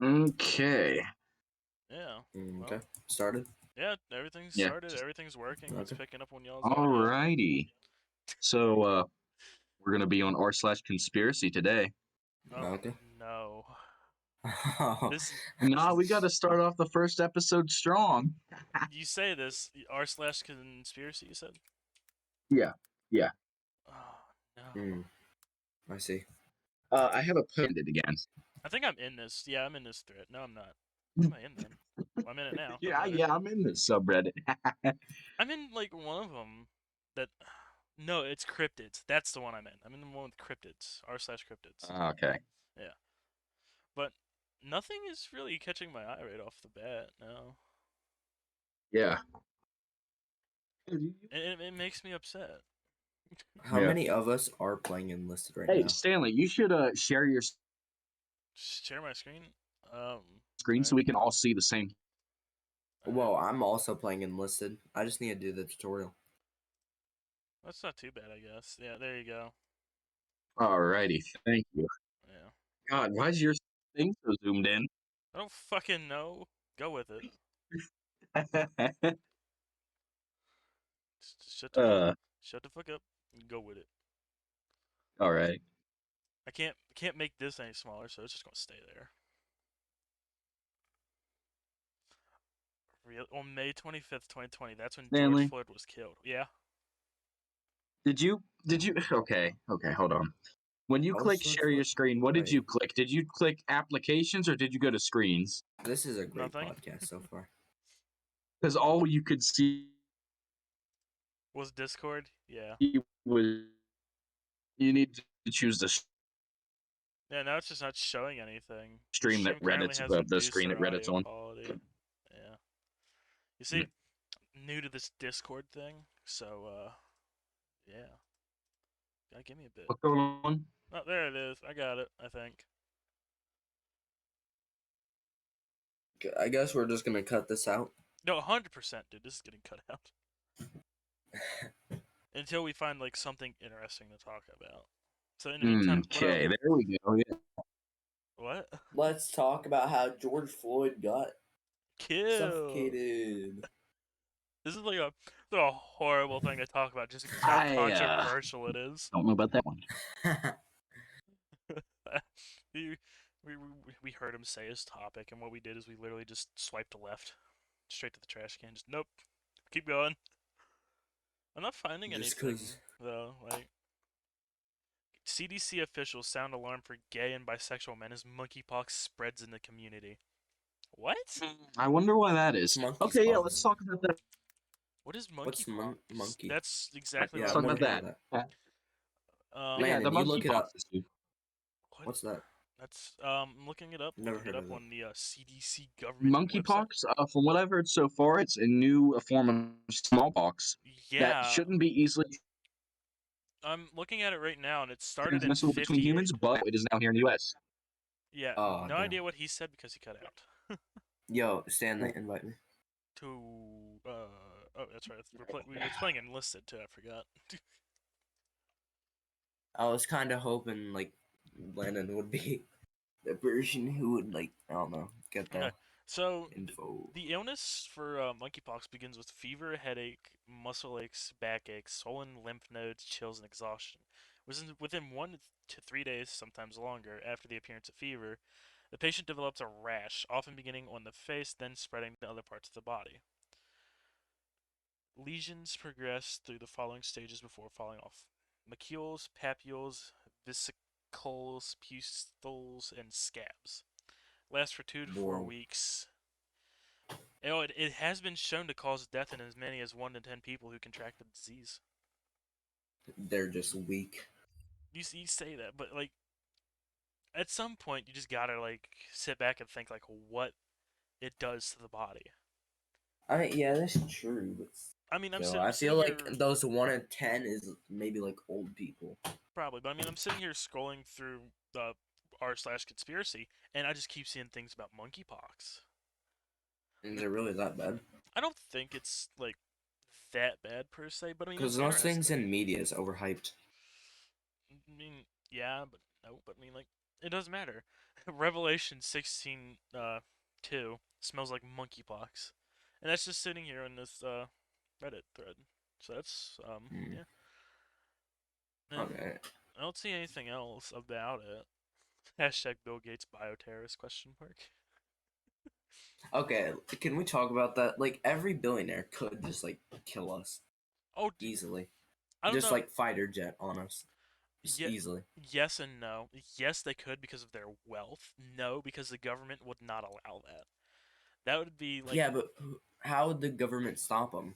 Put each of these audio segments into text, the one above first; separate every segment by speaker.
Speaker 1: Okay.
Speaker 2: Yeah.
Speaker 3: Okay. Started.
Speaker 2: Yeah, everything's
Speaker 1: Yeah.
Speaker 2: started. Everything's working. It's
Speaker 3: Okay.
Speaker 2: picking up on y'all's audio.
Speaker 1: Alrighty. So we're gonna be on r/conspiracy today.
Speaker 2: Oh,
Speaker 3: Okay.
Speaker 2: no. This
Speaker 1: Nah, we gotta start off the first episode strong.
Speaker 2: you say this r/conspiracy. You said.
Speaker 1: Yeah.
Speaker 2: Oh no.
Speaker 3: I see.
Speaker 1: I have a pendant again.
Speaker 2: I think I'm in this. Yeah, I'm in this thread. No, I'm not. What am I in then? Well, I'm in it now. Doesn't matter.
Speaker 1: I'm in this subreddit.
Speaker 2: I'm in like one of them. That. No, it's cryptids. That's the one I'm in. I'm in the one with cryptids. r/cryptids.
Speaker 1: Okay.
Speaker 2: Yeah. But nothing is really catching my eye right off the bat. No.
Speaker 1: Yeah.
Speaker 2: It makes me upset.
Speaker 3: How
Speaker 1: Yeah.
Speaker 3: many of us are playing enlisted right
Speaker 1: Hey,
Speaker 3: now?
Speaker 1: Stanley, you should share your
Speaker 2: Share my screen.
Speaker 1: screen so we can all see the same.
Speaker 3: Well, I'm also playing enlisted. I just need to do the tutorial.
Speaker 2: That's not too bad, I guess. Yeah, there you go.
Speaker 1: Alrighty, thank you.
Speaker 2: Yeah.
Speaker 1: God, why is your thing so zoomed in?
Speaker 2: I don't fucking know. Go with it. Just shut the fuck up and go with it.
Speaker 1: Alright.
Speaker 2: I can't make this any smaller, so it's just gonna stay there. On May 25th, 2020, that's when
Speaker 1: Stanley?
Speaker 2: George Floyd was killed. Yeah.
Speaker 1: Did you okay, hold on. When you
Speaker 3: Oh,
Speaker 1: click
Speaker 3: so
Speaker 1: share your
Speaker 3: fuck-
Speaker 1: screen, what did
Speaker 3: wait.
Speaker 1: you click? Did you click applications or did you go to screens?
Speaker 3: This is a great
Speaker 2: Nothing.
Speaker 3: podcast so far.
Speaker 1: Because all you could see
Speaker 2: Was Discord? Yeah.
Speaker 1: was you need to choose the
Speaker 2: Yeah, now it's just not showing anything. The
Speaker 1: stream that
Speaker 2: stream currently
Speaker 1: Reddit's
Speaker 2: has
Speaker 1: the screen that
Speaker 2: reducer
Speaker 1: Reddit's
Speaker 2: audio
Speaker 1: on.
Speaker 2: quality. Yeah. You see, new to this Discord thing, so yeah. Gotta give me a bit.
Speaker 1: What's going on?
Speaker 2: Oh, there it is. I got it, I think.
Speaker 3: I guess we're just gonna cut this out.
Speaker 2: No, 100%, dude. This is getting cut out. Until we find, like, something interesting to talk about. So, in the meantime,
Speaker 1: Okay, there we go. Yeah.
Speaker 2: What?
Speaker 3: Let's talk about how George Floyd got
Speaker 2: Kill.
Speaker 3: suffocated.
Speaker 2: This is like a horrible thing to talk about, just how controversial it is.
Speaker 1: Don't know about that one.
Speaker 2: we heard him say his topic, and what we did is we literally just swiped left, straight to the trash can. Just nope, keep going. I'm not finding
Speaker 3: Just
Speaker 2: anything
Speaker 3: 'cause-
Speaker 2: though. Like CDC officials sound alarm for gay and bisexual men as monkeypox spreads in the community. What?
Speaker 1: I wonder why that is.
Speaker 3: Monkey
Speaker 1: Okay, yeah,
Speaker 3: spots.
Speaker 1: let's talk about that.
Speaker 2: What is
Speaker 3: What's
Speaker 2: monkeypox?
Speaker 3: monkey?
Speaker 2: That's exactly
Speaker 3: Yeah,
Speaker 1: Let's
Speaker 2: what
Speaker 1: talk
Speaker 2: I'm
Speaker 1: about
Speaker 2: looking
Speaker 1: that.
Speaker 2: at.
Speaker 1: Yeah,
Speaker 3: Landon,
Speaker 1: the
Speaker 3: you look it up.
Speaker 1: monkeypox issue.
Speaker 3: What's that?
Speaker 2: That's I'm looking it up.
Speaker 3: Never
Speaker 2: Looking it
Speaker 3: heard
Speaker 2: up
Speaker 3: of it.
Speaker 2: on the CDC government website.
Speaker 1: Monkeypox, from what I've heard so far, it's a new form of smallpox
Speaker 2: Yeah,
Speaker 1: that shouldn't be easily
Speaker 2: I'm looking at it right now, and it started in
Speaker 1: transmissible between
Speaker 2: 58.
Speaker 1: humans, but it is now here in the U.S.
Speaker 2: Yeah,
Speaker 3: Oh,
Speaker 2: no
Speaker 3: damn.
Speaker 2: idea what he said because he cut out.
Speaker 3: Yo, Stanley, invite me.
Speaker 2: To oh, that's right. We were playing enlisted too. I forgot.
Speaker 3: I was kind of hoping like Landon would be the person who would like I don't know get the
Speaker 2: Okay, so
Speaker 3: info.
Speaker 2: the illness for monkeypox begins with fever, headache, muscle aches, backaches, swollen lymph nodes, chills, and exhaustion. Within 1 to 3 days, sometimes longer, after the appearance of fever, the patient develops a rash, often beginning on the face, then spreading to other parts of the body. Lesions progress through the following stages before falling off: macules, papules, vesicles, pustules, and scabs. Lasts for 2 to 4
Speaker 3: Whoa.
Speaker 2: weeks. It has been shown to cause death in as many as 1 to 10 people who contract the disease.
Speaker 3: They're just weak.
Speaker 2: You say that, but like, at some point, you just gotta like sit back and think like what it does to the body.
Speaker 3: I mean, yeah, that's true. But
Speaker 2: I mean, I'm
Speaker 3: I
Speaker 2: sitting
Speaker 3: feel like
Speaker 2: here,
Speaker 3: those 1 in 10 is maybe like old people.
Speaker 2: probably, but I mean, I'm sitting here scrolling through the r/conspiracy, and I just keep seeing things about monkeypox.
Speaker 3: Is it really that bad?
Speaker 2: I don't think it's like that bad per se, but I mean,
Speaker 3: Because
Speaker 2: it's
Speaker 3: most things
Speaker 2: interesting.
Speaker 3: in media is overhyped.
Speaker 2: I mean, yeah, but no, but I mean, like, it doesn't matter. Revelation 16 2 smells like monkeypox, and that's just sitting here in this Reddit thread. So that's
Speaker 3: Hmm.
Speaker 2: yeah, and
Speaker 3: Okay.
Speaker 2: I don't see anything else about it. Hashtag Bill Gates bioterrorist question mark.
Speaker 3: Okay. Can we talk about that? Like every billionaire could just like kill us
Speaker 2: Oh,
Speaker 3: easily,
Speaker 2: I don't
Speaker 3: just
Speaker 2: know.
Speaker 3: like fighter jet on us, just
Speaker 2: Yeah,
Speaker 3: easily.
Speaker 2: yes and no. Yes, they could because of their wealth. No, because the government would not allow that. That would be like
Speaker 3: Yeah, but how would the government stop them?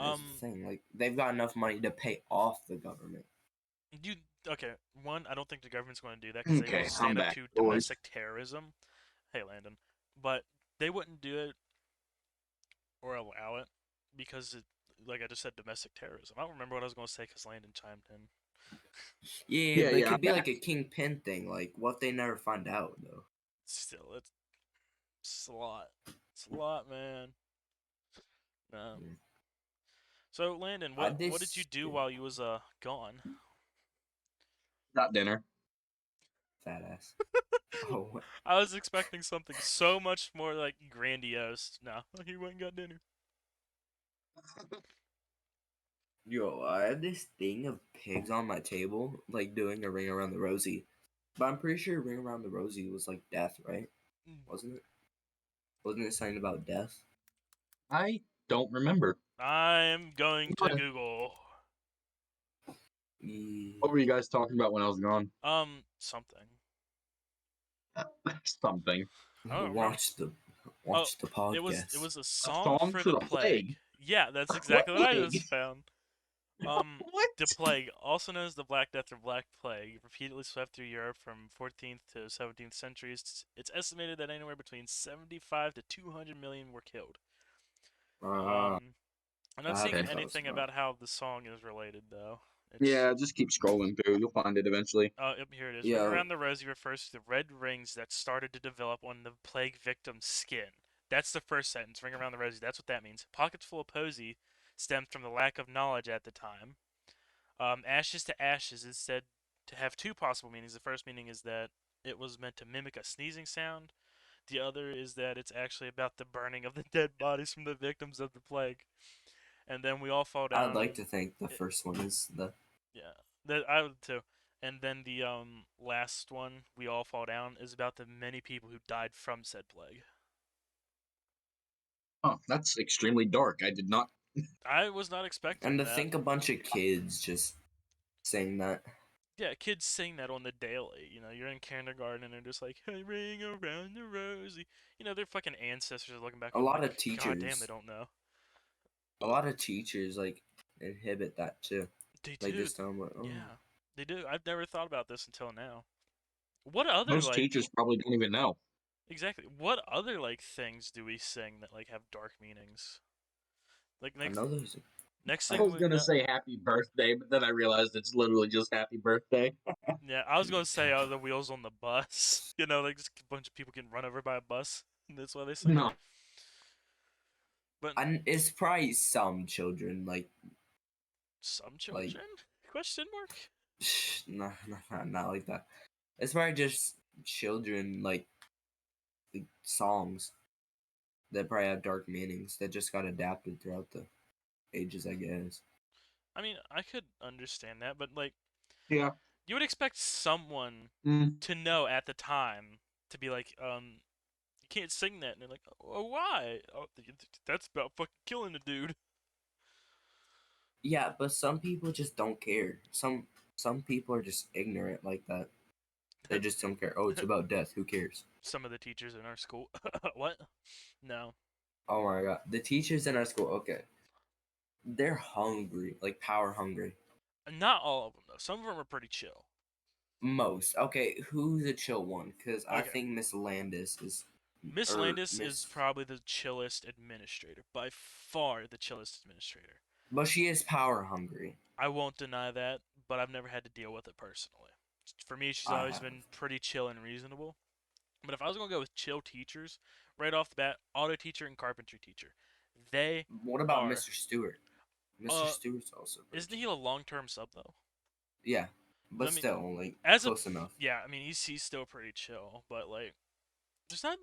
Speaker 3: That's the
Speaker 2: um
Speaker 3: thing. Like they've got enough money to pay off the government.
Speaker 2: you okay. One, I don't think the government's going to do that because they will
Speaker 1: Okay, I'm
Speaker 2: stand up
Speaker 1: back,
Speaker 2: to
Speaker 1: boys.
Speaker 2: domestic terrorism. Hey, Landon, but they wouldn't do it or allow it because it, like I just said, domestic terrorism. I don't remember what I was going to say because Landon chimed in.
Speaker 3: Yeah,
Speaker 1: Yeah,
Speaker 3: but it
Speaker 1: yeah,
Speaker 3: could
Speaker 1: I'm
Speaker 3: be
Speaker 1: back.
Speaker 3: like a kingpin thing. Like what if they never find out though?
Speaker 2: Still, it's a lot. It's a lot, man.
Speaker 3: Mm.
Speaker 2: So Landon,
Speaker 3: I
Speaker 2: what did you
Speaker 3: this
Speaker 2: do while you was gone?
Speaker 1: Got dinner.
Speaker 3: fat ass. Oh,
Speaker 2: I was expecting something so much more like grandiose. No, he went and got dinner.
Speaker 3: yo, I have this thing of pigs on my table, like doing a ring around the rosy. But I'm pretty sure ring around the rosy was like death, right? Wasn't it? Wasn't it something about death?
Speaker 1: I don't remember.
Speaker 2: I'm going to
Speaker 1: What
Speaker 2: Google.
Speaker 3: Yeah.
Speaker 1: were you guys talking about when I was gone?
Speaker 2: Something.
Speaker 1: Something.
Speaker 2: I don't remember.
Speaker 3: Watch the
Speaker 2: Oh,
Speaker 3: watch the
Speaker 2: it
Speaker 3: podcast.
Speaker 2: was a
Speaker 1: A
Speaker 2: song
Speaker 1: song
Speaker 2: for
Speaker 1: for
Speaker 2: the
Speaker 1: the plague.
Speaker 2: plague. Yeah, that's
Speaker 1: What
Speaker 2: exactly what I
Speaker 1: plague?
Speaker 2: just found.
Speaker 1: What?
Speaker 2: The plague, also known as the Black Death or Black Plague, repeatedly swept through Europe from 14th to 17th centuries. It's estimated that anywhere between 75 to 200 million were killed.
Speaker 3: Ah,
Speaker 2: Um, I'm not seeing
Speaker 3: that
Speaker 1: Okay.
Speaker 3: sounds
Speaker 2: anything
Speaker 3: rough.
Speaker 2: about how the song is related, though. It's
Speaker 1: Yeah, just keep scrolling through. You'll find it eventually.
Speaker 2: Yep, here it is. Ring
Speaker 3: Yeah,
Speaker 2: around the rosy refers to the red rings that started to develop on the plague victim's skin. That's the first sentence. Ring around the rosy. That's what that means. Pockets full of posy stemmed from the lack of knowledge at the time. Ashes to ashes is said to have two possible meanings. The first meaning is that it was meant to mimic a sneezing sound. The other is that it's actually about the burning of the dead bodies from the victims of the plague. And then we all fall
Speaker 3: I'd like
Speaker 2: down.
Speaker 3: to think the
Speaker 2: It,
Speaker 3: first one is the.
Speaker 2: yeah, that I would too. And then the last one, we all fall down, is about the many people who died from said plague.
Speaker 1: Oh, that's extremely dark. I did not.
Speaker 2: I was not
Speaker 3: And
Speaker 2: expecting
Speaker 3: to
Speaker 2: that.
Speaker 3: think a bunch of kids just saying that.
Speaker 2: Yeah, kids sing that on the daily. You know, you're in kindergarten and they're just like, "Hey, ring around the rosy." You know, their fucking ancestors are looking back
Speaker 3: A
Speaker 2: on
Speaker 3: lot
Speaker 2: like,
Speaker 3: of
Speaker 2: "God damn, they
Speaker 3: teachers,
Speaker 2: don't know."
Speaker 3: a lot of teachers like inhibit that too.
Speaker 2: They
Speaker 3: They
Speaker 2: do.
Speaker 3: just tell them, like, oh,
Speaker 2: Yeah, they do. I've never thought about this until now. What other
Speaker 1: Most
Speaker 2: like
Speaker 1: teachers probably don't even know.
Speaker 2: exactly? What other like things do we sing that like have dark meanings? Like
Speaker 3: I know there's.
Speaker 2: next
Speaker 1: I
Speaker 3: I,
Speaker 2: thing
Speaker 1: was
Speaker 2: we
Speaker 1: gonna
Speaker 2: know.
Speaker 1: say happy birthday, but then I realized it's literally just happy birthday.
Speaker 2: Yeah, I was gonna say the wheels on the bus. You know, like just a bunch of people getting run over by a bus. And that's why they sing it.
Speaker 1: No.
Speaker 2: But
Speaker 3: and it's probably some children
Speaker 2: some
Speaker 3: like
Speaker 2: children? Question mark.
Speaker 3: not like that. It's probably just children like songs that probably have dark meanings that just got adapted throughout the ages, I guess.
Speaker 2: I mean, I could understand that, but like,
Speaker 1: Yeah.
Speaker 2: you would expect someone
Speaker 1: Mm.
Speaker 2: to know at the time to be like, you can't sing that, and they're like, oh, why? Oh, that's about fucking killing a dude.
Speaker 3: Yeah, but some people just don't care. Some people are just ignorant like that. They just don't care. Oh, it's about death. Who cares?
Speaker 2: Some of the teachers in our school. What? No.
Speaker 3: Oh my god, the teachers in our school. Okay, they're hungry, like power hungry.
Speaker 2: Not all of them though. Some of them are pretty chill.
Speaker 3: Most. Okay, who's the chill one? Because I
Speaker 2: Okay.
Speaker 3: think Miss Landis is,
Speaker 2: Miss
Speaker 3: or
Speaker 2: Landis is
Speaker 3: Miss,
Speaker 2: probably the chillest administrator, by far the chillest administrator.
Speaker 3: but she is power hungry.
Speaker 2: I won't deny that, but I've never had to deal with it personally. For me, she's
Speaker 3: I
Speaker 2: always
Speaker 3: have.
Speaker 2: been pretty chill and reasonable. But if I was gonna go with chill teachers, right off the bat, auto teacher and carpentry teacher, they
Speaker 3: What about
Speaker 2: are.
Speaker 3: Mr. Stewart? Mr.
Speaker 2: Uh,
Speaker 3: Stewart's also pretty
Speaker 2: isn't
Speaker 3: chill.
Speaker 2: he a long-term sub though?
Speaker 3: Yeah, but
Speaker 2: I mean,
Speaker 3: still, like
Speaker 2: as a
Speaker 3: close enough.
Speaker 2: yeah, I mean he's still pretty chill, but like there's not.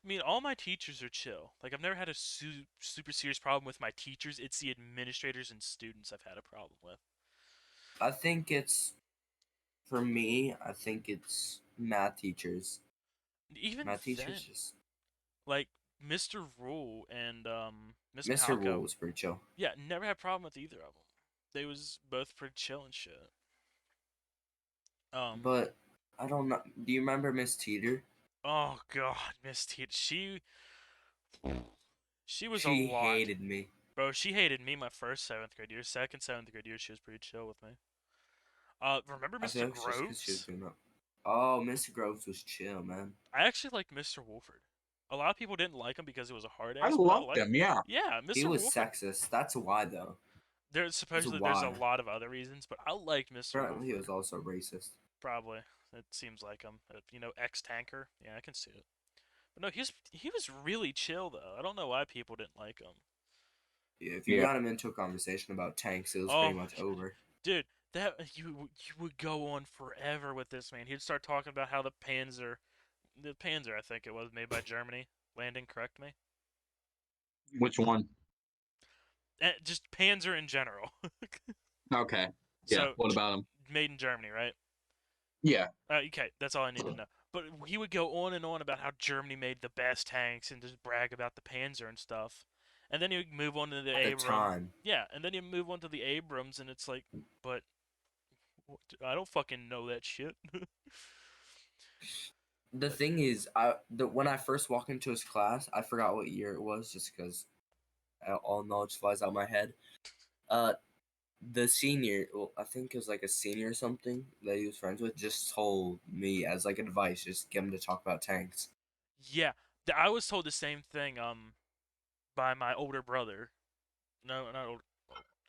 Speaker 2: I mean, all my teachers are chill. Like I've never had a super serious problem with my teachers. It's the administrators and students I've had a problem with.
Speaker 3: I think it's for me. I think it's math teachers.
Speaker 2: Even
Speaker 3: Math teachers
Speaker 2: then,
Speaker 3: just
Speaker 2: like Mr. Rule and Miss
Speaker 3: Mr. Rule
Speaker 2: Malco,
Speaker 3: was pretty chill.
Speaker 2: yeah, never had a problem with either of them. They was both pretty chill and shit. Um,
Speaker 3: But I don't know. Do you remember Miss Teeter?
Speaker 2: oh god, Miss T, she was a
Speaker 3: She
Speaker 2: lot,
Speaker 3: hated me.
Speaker 2: bro. She hated me my first seventh grade year. Second seventh grade year, she was pretty chill with me. Remember
Speaker 3: I feel
Speaker 2: Mr.
Speaker 3: like it's just because she was
Speaker 2: Groves?
Speaker 3: doing that. Oh, Mr. Groves was chill, man.
Speaker 2: I actually liked Mr. Wolford. A lot of people didn't like him because he was a hard
Speaker 1: I
Speaker 2: ass, but I
Speaker 1: loved
Speaker 2: like.
Speaker 1: them. Yeah.
Speaker 2: Yeah,
Speaker 3: He
Speaker 2: Mr.
Speaker 3: was
Speaker 2: Wolford.
Speaker 3: sexist. That's why, though.
Speaker 2: There's
Speaker 3: That's
Speaker 2: supposedly there's a
Speaker 3: why.
Speaker 2: lot of other reasons, but I liked Mr.
Speaker 3: Apparently, he
Speaker 2: Wolford.
Speaker 3: was also racist.
Speaker 2: Probably. It seems like him. Ex-tanker. Yeah, I can see it. But no, he was really chill though. I don't know why people didn't like him.
Speaker 3: Yeah, if you
Speaker 1: Yeah.
Speaker 3: got him into a conversation about tanks, it was
Speaker 2: Oh
Speaker 3: pretty
Speaker 2: my
Speaker 3: much over.
Speaker 2: dude, that you would go on forever with this man. He'd start talking about how the Panzer I think it was made by Germany. Landing, correct me.
Speaker 1: Which one?
Speaker 2: Just Panzer in general.
Speaker 1: Okay. Yeah.
Speaker 2: So
Speaker 1: What about them?
Speaker 2: made in Germany, right?
Speaker 1: Yeah.
Speaker 2: Okay, that's all I need to know. But he would go on and on about how Germany made the best tanks and just brag about the Panzer and stuff. And then he would move on to the
Speaker 3: At the
Speaker 2: Abram.
Speaker 3: time,
Speaker 2: Yeah, and then you move on to the Abrams, and it's like, but I don't fucking know that shit.
Speaker 3: the thing is, when I first walked into his class, I forgot what year it was, just because all knowledge flies out my head. Uh, the senior, well, I think it was like a senior or something that he was friends with, just told me as like advice, just get him to talk about tanks.
Speaker 2: Yeah, I was told the same thing by my older brother. No, not older.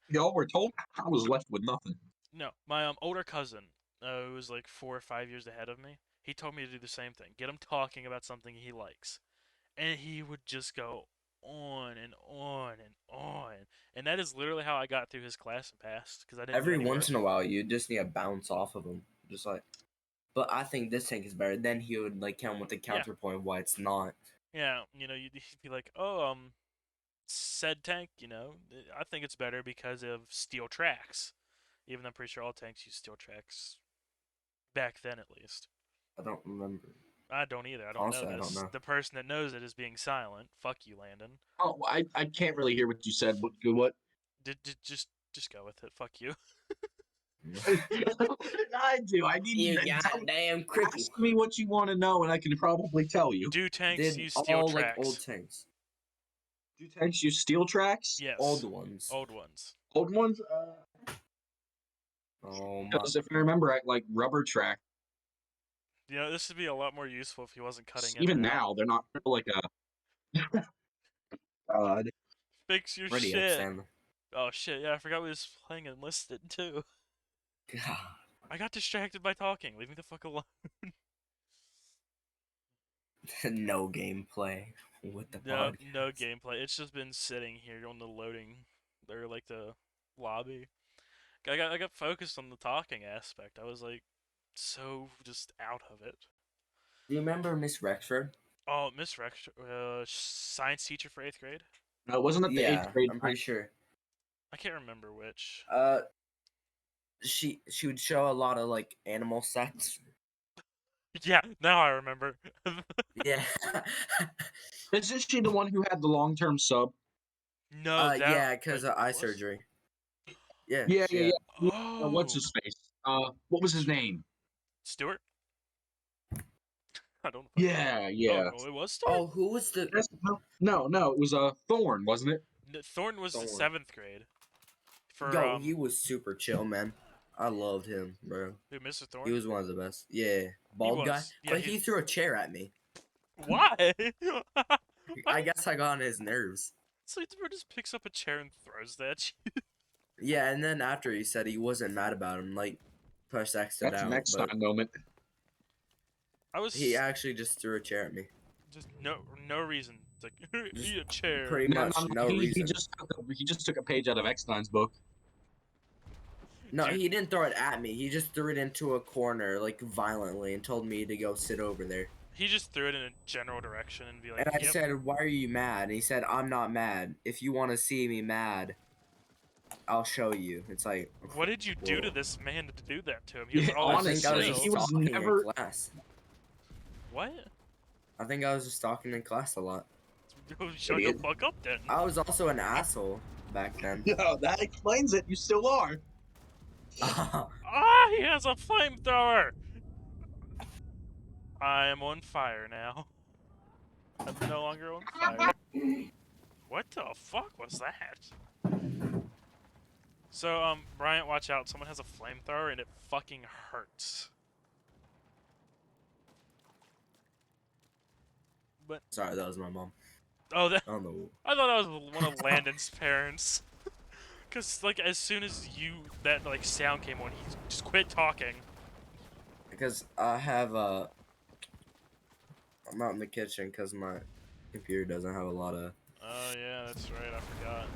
Speaker 1: Y'all were told I was left with nothing.
Speaker 2: No, my older cousin, who was like 4 or 5 years ahead of me. He told me to do the same thing. Get him talking about something he likes, and he would just go on and on and on. And that is literally how I got through his class and passed because I didn't do
Speaker 3: Every
Speaker 2: any
Speaker 3: once
Speaker 2: work.
Speaker 3: in a while, you just need to bounce off of him, just like. But I think this tank is better. Then he would like come with the
Speaker 2: Yeah,
Speaker 3: counterpoint why it's not.
Speaker 2: yeah. You'd be like, oh, said tank. I think it's better because of steel tracks. Even though I'm pretty sure all tanks use steel tracks back then, at least.
Speaker 3: I don't remember.
Speaker 2: I don't either. I don't know
Speaker 3: Honestly, I don't
Speaker 2: this.
Speaker 3: know.
Speaker 2: The person that knows it is being silent. Fuck you, Landon.
Speaker 1: Oh, I can't really hear what you said. What?
Speaker 2: Just go with it. Fuck you.
Speaker 1: What did I do? I need
Speaker 3: You
Speaker 1: you to
Speaker 3: goddamn cripple.
Speaker 1: ask me what you want to know, and I can probably tell you.
Speaker 2: Do tanks
Speaker 3: Did
Speaker 2: use steel
Speaker 3: all like old
Speaker 2: tracks?
Speaker 3: tanks,
Speaker 1: Do tanks use steel tracks?
Speaker 2: Yes.
Speaker 3: old ones.
Speaker 2: Old ones.
Speaker 1: Old ones?
Speaker 3: Oh my!
Speaker 1: Because if I remember, I like rubber track.
Speaker 2: This would be a lot more useful if he wasn't cutting in
Speaker 1: Even
Speaker 2: and out.
Speaker 1: now, they're not like a. God.
Speaker 2: Fix your
Speaker 3: Ready up,
Speaker 2: shit.
Speaker 3: Stanley.
Speaker 2: Oh shit, yeah, I forgot we was playing Enlisted too.
Speaker 3: God.
Speaker 2: I got distracted by talking. Leave me the fuck alone.
Speaker 3: No gameplay with the
Speaker 2: No,
Speaker 3: podcast.
Speaker 2: no gameplay. It's just been sitting here on the loading, or like the lobby. I got focused on the talking aspect. I was like, so just out of it.
Speaker 3: Do you remember Miss Rexford?
Speaker 2: Oh, Miss Rex, science teacher for 8th grade.
Speaker 1: Wasn't it the eighth
Speaker 3: Yeah,
Speaker 1: grade?
Speaker 3: I'm pretty sure.
Speaker 2: I can't remember which.
Speaker 3: She would show a lot of like animal sex.
Speaker 2: Yeah, now I remember.
Speaker 3: Yeah.
Speaker 1: Isn't she the one who had the long-term sub?
Speaker 2: No,
Speaker 3: Yeah, because
Speaker 2: wait,
Speaker 3: of eye
Speaker 2: was?
Speaker 3: surgery. Yeah,
Speaker 1: Yeah,
Speaker 3: she
Speaker 1: yeah,
Speaker 3: had.
Speaker 1: yeah. What's
Speaker 2: Oh,
Speaker 1: his face? What was his name?
Speaker 2: Stuart. I don't fucking know.
Speaker 1: Yeah,
Speaker 2: Oh,
Speaker 1: yeah.
Speaker 2: it was Stuart.
Speaker 3: Oh, who was the
Speaker 1: No, it was Thorn, wasn't it?
Speaker 2: Thornton was the
Speaker 3: Thorn?
Speaker 2: 7th grade. For
Speaker 3: Yo, he was super chill, man. I loved him, bro.
Speaker 2: who, Mr.
Speaker 3: He
Speaker 2: Thorn?
Speaker 3: was one of the best. Yeah,
Speaker 2: He
Speaker 3: bald guy.
Speaker 2: was. Yeah,
Speaker 3: But he threw a chair at me.
Speaker 2: Why?
Speaker 3: I guess I got on his nerves.
Speaker 2: So he just picks up a chair and throws that at you.
Speaker 3: Yeah, and then after he said he wasn't mad about him, like push X'd it
Speaker 1: That's an
Speaker 3: out, but
Speaker 1: X-Time moment.
Speaker 2: I was
Speaker 3: he actually just threw a chair at me.
Speaker 2: just no reason. It's like
Speaker 3: Just
Speaker 2: eat a chair.
Speaker 3: pretty
Speaker 1: No,
Speaker 3: much
Speaker 1: no,
Speaker 3: no
Speaker 1: he
Speaker 3: reason.
Speaker 1: just took a page out of X-Time's book.
Speaker 3: No,
Speaker 2: Dude,
Speaker 3: he didn't throw it at me. He just threw it into a corner, like, violently, and told me to go sit over there.
Speaker 2: he just threw it in a general direction and be like,
Speaker 3: And I
Speaker 2: "Yep."
Speaker 3: said, "Why are you mad?" And he said, "I'm not mad. If you want to see me mad, I'll show you." It's like,
Speaker 2: What did you do to
Speaker 3: whoa.
Speaker 2: this man to do that to him? He was
Speaker 1: Yeah,
Speaker 2: all
Speaker 3: I
Speaker 2: this
Speaker 3: think I was
Speaker 1: honestly,
Speaker 3: just
Speaker 1: he
Speaker 2: chill.
Speaker 1: was
Speaker 3: talking in
Speaker 1: never.
Speaker 3: class.
Speaker 2: What?
Speaker 3: I think I was just talking in class a lot.
Speaker 2: Shut the
Speaker 1: Idiot.
Speaker 2: fuck up then.
Speaker 3: I was also an asshole back then.
Speaker 1: Yeah, that explains it. You still are.
Speaker 2: Ah, he has a flamethrower. I am on fire now. I'm no longer on fire. What the fuck was that? So, Bryant, watch out. Someone has a flamethrower and it fucking hurts. But,
Speaker 3: Sorry, that was my mom.
Speaker 2: oh, that,
Speaker 3: I don't know.
Speaker 2: I thought that was one of Landon's parents. Cause, like, as soon as that, like, sound came on, he just quit talking.
Speaker 3: Because I'm out in the kitchen because my computer doesn't have a lot of
Speaker 2: Oh, yeah, that's right, I forgot.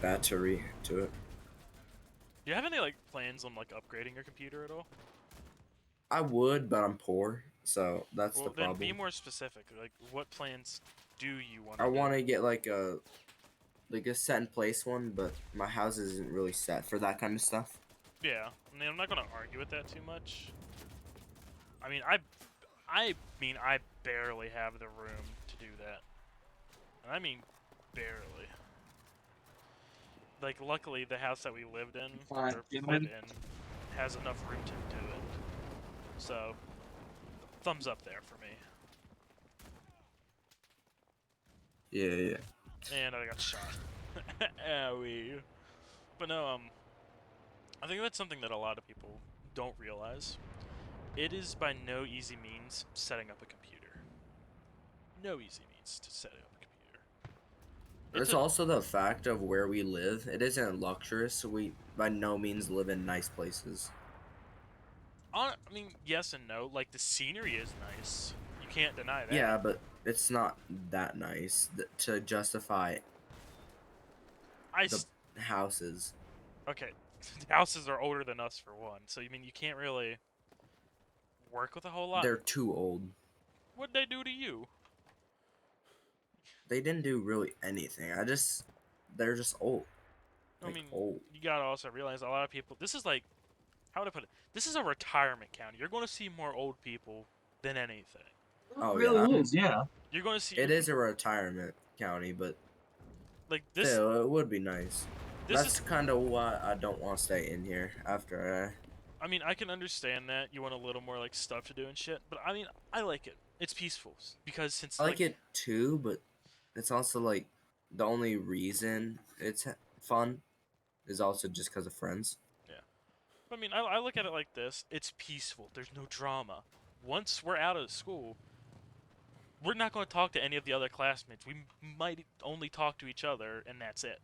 Speaker 3: battery to it.
Speaker 2: Do you have any, like, plans on, like, upgrading your computer at all?
Speaker 3: I would, but I'm poor, so that's
Speaker 2: Well,
Speaker 3: the
Speaker 2: then
Speaker 3: problem.
Speaker 2: be more specific. Like, what plans do you want
Speaker 3: I
Speaker 2: to do?
Speaker 3: want to get like a set in place one, but my house isn't really set for that kind of stuff.
Speaker 2: Yeah, I mean, I'm not gonna argue with that too much. I mean, I barely have the room to do that. And I mean, barely. Like, luckily, the house that we lived in,
Speaker 1: Fine,
Speaker 2: or
Speaker 1: give
Speaker 2: put
Speaker 1: me-
Speaker 2: in, has enough room to do it. So, thumbs up there for me.
Speaker 3: Yeah.
Speaker 2: And I got shot. Owie. But no, I think that's something that a lot of people don't realize. It is by no easy means setting up a computer. No easy means to set up a computer.
Speaker 3: It's also the fact of where we live. It isn't luxurious, so we by no means live in nice places.
Speaker 2: I mean, yes and no. Like, the scenery is nice. You can't deny that.
Speaker 3: Yeah, but it's not that nice to justify the houses.
Speaker 2: Okay, the houses are older than us for one, so you mean you can't really work with a whole lot.
Speaker 3: They're too old.
Speaker 2: What'd they do to you?
Speaker 3: They didn't do really anything. They're just old.
Speaker 2: I mean,
Speaker 3: old.
Speaker 2: you gotta also realize a lot of people. This is like, how would I put it? This is a retirement county. You're going to see more old people than anything.
Speaker 3: Oh,
Speaker 1: it really
Speaker 3: yeah.
Speaker 1: is, yeah.
Speaker 2: You're going to see.
Speaker 3: It is a retirement county, but
Speaker 2: like this.
Speaker 3: still, it would be nice.
Speaker 2: This
Speaker 3: That's
Speaker 2: is.
Speaker 3: kind of why I don't want to stay in here after.
Speaker 2: I mean, I can understand that you want a little more like stuff to do and shit, but I mean, I like it. It's peaceful because since
Speaker 3: I like it too, but it's also like the only reason it's fun is also just because of friends.
Speaker 2: Yeah. I mean, I look at it like this. It's peaceful. There's no drama. Once we're out of school, we're not going to talk to any of the other classmates. We might only talk to each other, and that's it.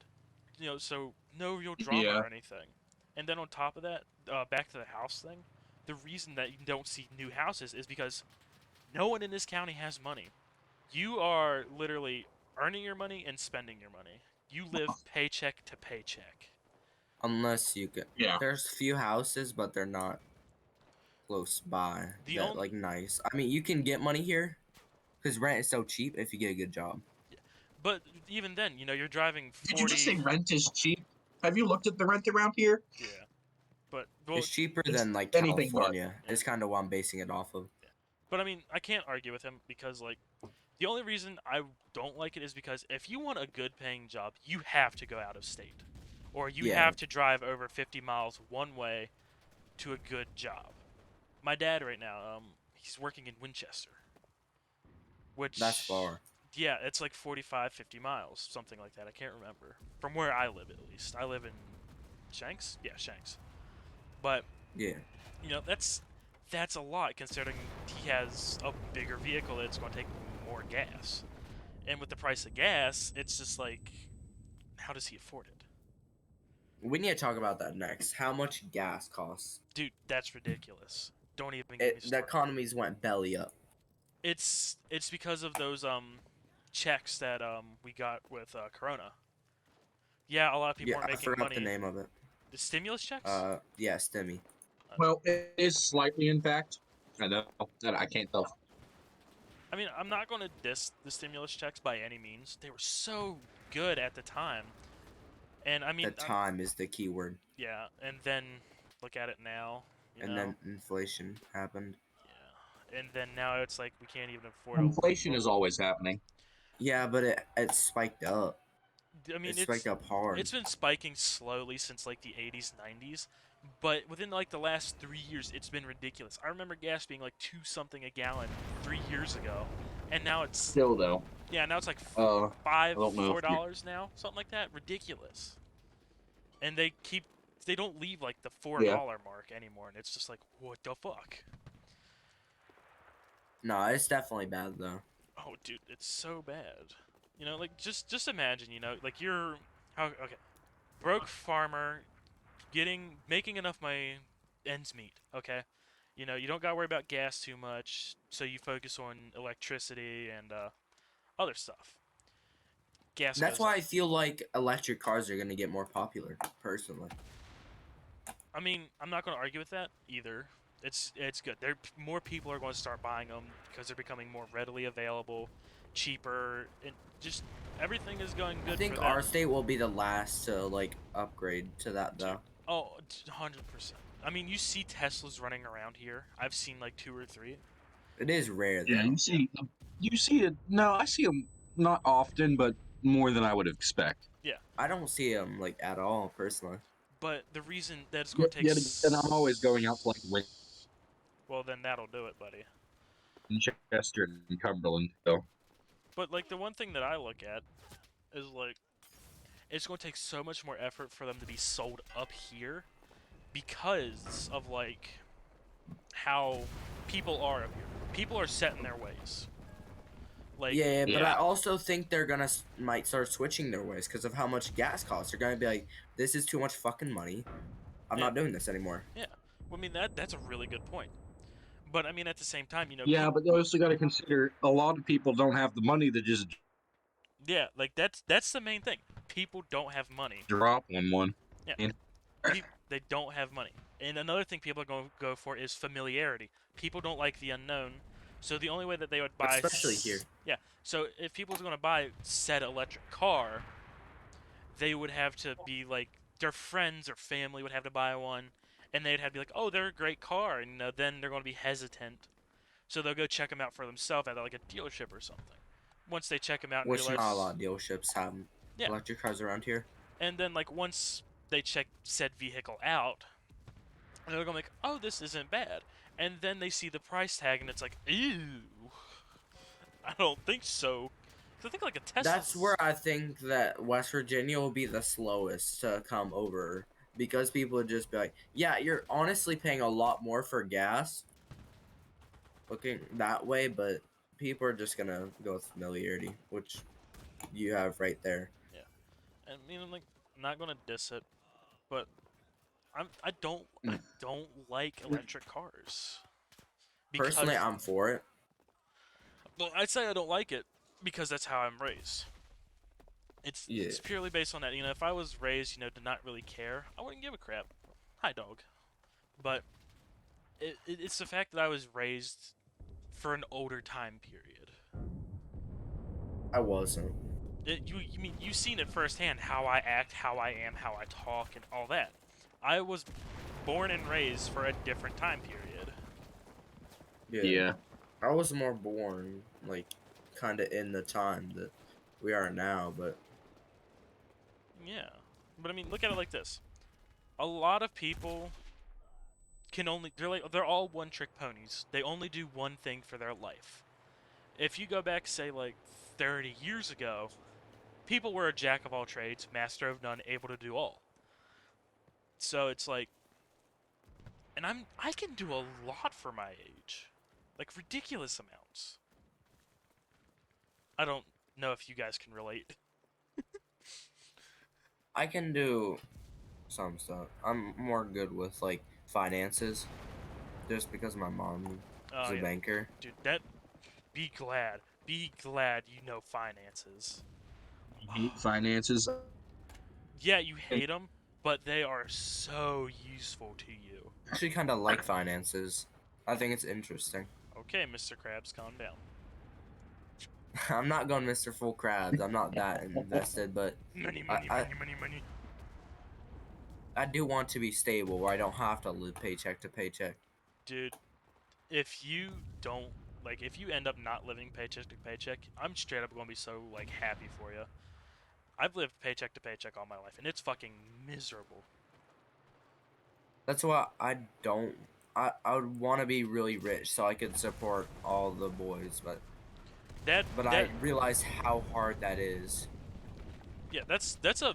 Speaker 2: You know, so no real drama
Speaker 1: Yeah.
Speaker 2: or anything. And then on top of that, back to the house thing, the reason that you don't see new houses is because no one in this county has money. You are literally earning your money and spending your money. You live paycheck to paycheck.
Speaker 3: Unless you get
Speaker 1: Yeah.
Speaker 3: there's few houses, but they're not close by
Speaker 2: The
Speaker 3: that
Speaker 2: only-
Speaker 3: like nice. I mean, you can get money here because rent is so cheap if you get a good job.
Speaker 2: But even then, you know, you're driving 40...
Speaker 1: Did you just say rent is cheap? Have you looked at the rent around here?
Speaker 2: Yeah. But, well,
Speaker 3: It's cheaper
Speaker 1: it's
Speaker 3: than like
Speaker 1: anything but.
Speaker 3: California. It's kind of what I'm basing it off of.
Speaker 2: but I mean, I can't argue with him because, like, the only reason I don't like it is because if you want a good paying job, you have to go out of state. Or you
Speaker 3: Yeah.
Speaker 2: have to drive over 50 miles one way to a good job. My dad right now, he's working in Winchester. Which...
Speaker 3: That's far.
Speaker 2: Yeah, it's like 45, 50 miles, something like that. I can't remember. From where I live, at least. I live in Shanks? Yeah, Shanks. But,
Speaker 3: Yeah.
Speaker 2: you know, that's a lot considering he has a bigger vehicle that's going to take more gas. And with the price of gas, it's just like, how does he afford it?
Speaker 3: We need to talk about that next. How much gas costs?
Speaker 2: Dude, that's ridiculous. Don't even get me
Speaker 3: The
Speaker 2: started.
Speaker 3: economies went belly up.
Speaker 2: It's because of those checks that we got with Corona. Yeah, a lot of people
Speaker 3: Yeah,
Speaker 2: are
Speaker 3: I
Speaker 2: making
Speaker 3: forgot
Speaker 2: money.
Speaker 3: the name of it.
Speaker 2: The stimulus checks?
Speaker 3: Yeah, STEMI.
Speaker 1: Well, it is slightly, in fact. I know that I can't tell.
Speaker 2: I mean, I'm not going to diss the stimulus checks by any means. They were so good at the time. And I
Speaker 3: The
Speaker 2: mean,
Speaker 3: time is the key word.
Speaker 2: yeah, and then look at it now, you
Speaker 3: And
Speaker 2: know?
Speaker 3: then inflation happened.
Speaker 2: Yeah. And then now it's like we can't even afford a.
Speaker 1: Inflation is always happening.
Speaker 3: Yeah, but it spiked up.
Speaker 2: I
Speaker 3: It
Speaker 2: mean,
Speaker 3: spiked up hard.
Speaker 2: it's been spiking slowly since like the 80s, 90s, but within like the last 3 years, it's been ridiculous. I remember gas being like two something a gallon 3 years ago, and now it's
Speaker 1: Still, though,
Speaker 2: now it's like
Speaker 1: I
Speaker 2: five,
Speaker 1: don't know
Speaker 2: four
Speaker 1: if you.
Speaker 2: dollars now, something like that. Ridiculous. And they don't leave like the four
Speaker 1: Yeah.
Speaker 2: dollar mark anymore, and it's just like what the fuck.
Speaker 3: No, it's definitely bad though.
Speaker 2: Oh, dude, it's so bad. You know, like just imagine, you know, like you're how okay, broke farmer making enough my ends meet, okay? You know, you don't gotta worry about gas too much, so you focus on electricity and other stuff. Gas
Speaker 3: That's
Speaker 2: goes
Speaker 3: why
Speaker 2: up.
Speaker 3: I feel like electric cars are gonna get more popular, personally.
Speaker 2: I mean, I'm not gonna argue with that either. It's good. More people are going to start buying them because they're becoming more readily available, cheaper, and just everything is going
Speaker 3: I
Speaker 2: good for
Speaker 3: think
Speaker 2: them.
Speaker 3: our state will be the last to like upgrade to that
Speaker 2: Dude,
Speaker 3: though.
Speaker 2: oh, 100%. I mean, you see Teslas running around here. I've seen like two or three.
Speaker 3: It is rare
Speaker 1: Yeah,
Speaker 3: though.
Speaker 1: you see it. No, I see them not often, but more than I would expect.
Speaker 2: Yeah,
Speaker 3: I don't see them like at all personally.
Speaker 2: but the reason that it's going
Speaker 1: Yet,
Speaker 2: to take
Speaker 1: yet again, I'm always going out to like
Speaker 2: well, then that'll do it, buddy.
Speaker 1: Winchester and Cumberland. So
Speaker 2: But like the one thing that I look at is like it's going to take so much more effort for them to be sold up here because of like how people are up here. People are set in their ways. Like
Speaker 3: Yeah, but I
Speaker 1: yeah,
Speaker 3: also think they're gonna might start switching their ways because of how much gas costs. They're gonna be like, this is too much fucking money. I'm
Speaker 2: yeah,
Speaker 3: not doing this anymore.
Speaker 2: yeah. Well, I mean that's a really good point. But I mean at the same time, you know,
Speaker 1: yeah, but you also got to consider a lot of people don't have the money to just
Speaker 2: yeah, like that's the main thing. People don't have money.
Speaker 1: drop on one.
Speaker 2: Yeah,
Speaker 1: And
Speaker 2: they don't have money. And another thing people are going to go for is familiarity. People don't like the unknown, so the only way that they would buy,
Speaker 3: Especially here.
Speaker 2: yeah. So if people's going to buy said electric car, they would have to be like their friends or family would have to buy one, and they'd have to be like, oh, they're a great car, and then they're going to be hesitant, so they'll go check them out for themselves at like a dealership or something. Once they check them out and
Speaker 3: Which not a
Speaker 2: realize,
Speaker 3: lot of dealerships have
Speaker 2: yeah,
Speaker 3: electric cars around here.
Speaker 2: and then like once they check said vehicle out, and they're going like, oh, this isn't bad. And then they see the price tag, and it's like, ew, I don't think so. 'Cause I think like a Tesla.
Speaker 3: That's where I think that West Virginia will be the slowest to come over because people would just be like, yeah, you're honestly paying a lot more for gas looking that way, but people are just gonna go with familiarity, which you have right there.
Speaker 2: Yeah, I mean, I'm not gonna diss it, but I don't like electric cars
Speaker 3: Personally,
Speaker 2: because
Speaker 3: I'm for it.
Speaker 2: well, I'd say I don't like it because that's how I'm raised.
Speaker 3: Yeah.
Speaker 2: It's purely based on that. You know, if I was raised, you know, to not really care, I wouldn't give a crap. Hi, dog. But it's the fact that I was raised for an older time period.
Speaker 3: I wasn't.
Speaker 2: You mean you've seen it firsthand how I act, how I am, how I talk, and all that. I was born and raised for a different time period.
Speaker 3: Yeah.
Speaker 1: yeah,
Speaker 3: I was more born, like, kind of in the time that we are now, but
Speaker 2: Yeah, but I mean, look at it like this: a lot of people they're all one-trick ponies. They only do one thing for their life. If you go back, say like 30 years ago, people were a jack of all trades, master of none, able to do all. So it's like, and I can do a lot for my age, like ridiculous amounts. I don't know if you guys can relate.
Speaker 3: I can do some stuff. I'm more good with, like, finances, just because my mom is
Speaker 2: Oh
Speaker 3: a
Speaker 2: yeah,
Speaker 3: banker.
Speaker 2: dude, be glad you know finances.
Speaker 1: I hate finances.
Speaker 2: Yeah, you hate them, but they are so useful to you.
Speaker 3: I actually kind of like finances. I think it's interesting.
Speaker 2: Okay, Mr. Krabs, calm down.
Speaker 3: I'm not going Mr. Full Crabs. I'm not that invested, but
Speaker 2: Money,
Speaker 3: I,
Speaker 2: money,
Speaker 3: I
Speaker 2: money, money, money.
Speaker 3: I do want to be stable where I don't have to live paycheck to paycheck.
Speaker 2: Dude, if you don't, like, if you end up not living paycheck to paycheck, I'm straight up gonna be so, like, happy for you. I've lived paycheck to paycheck all my life, and it's fucking miserable.
Speaker 3: That's why I don't. I would want to be really rich so I could support all the boys, but
Speaker 2: That,
Speaker 3: I
Speaker 2: that,
Speaker 3: realize how hard that is.
Speaker 2: yeah, that's a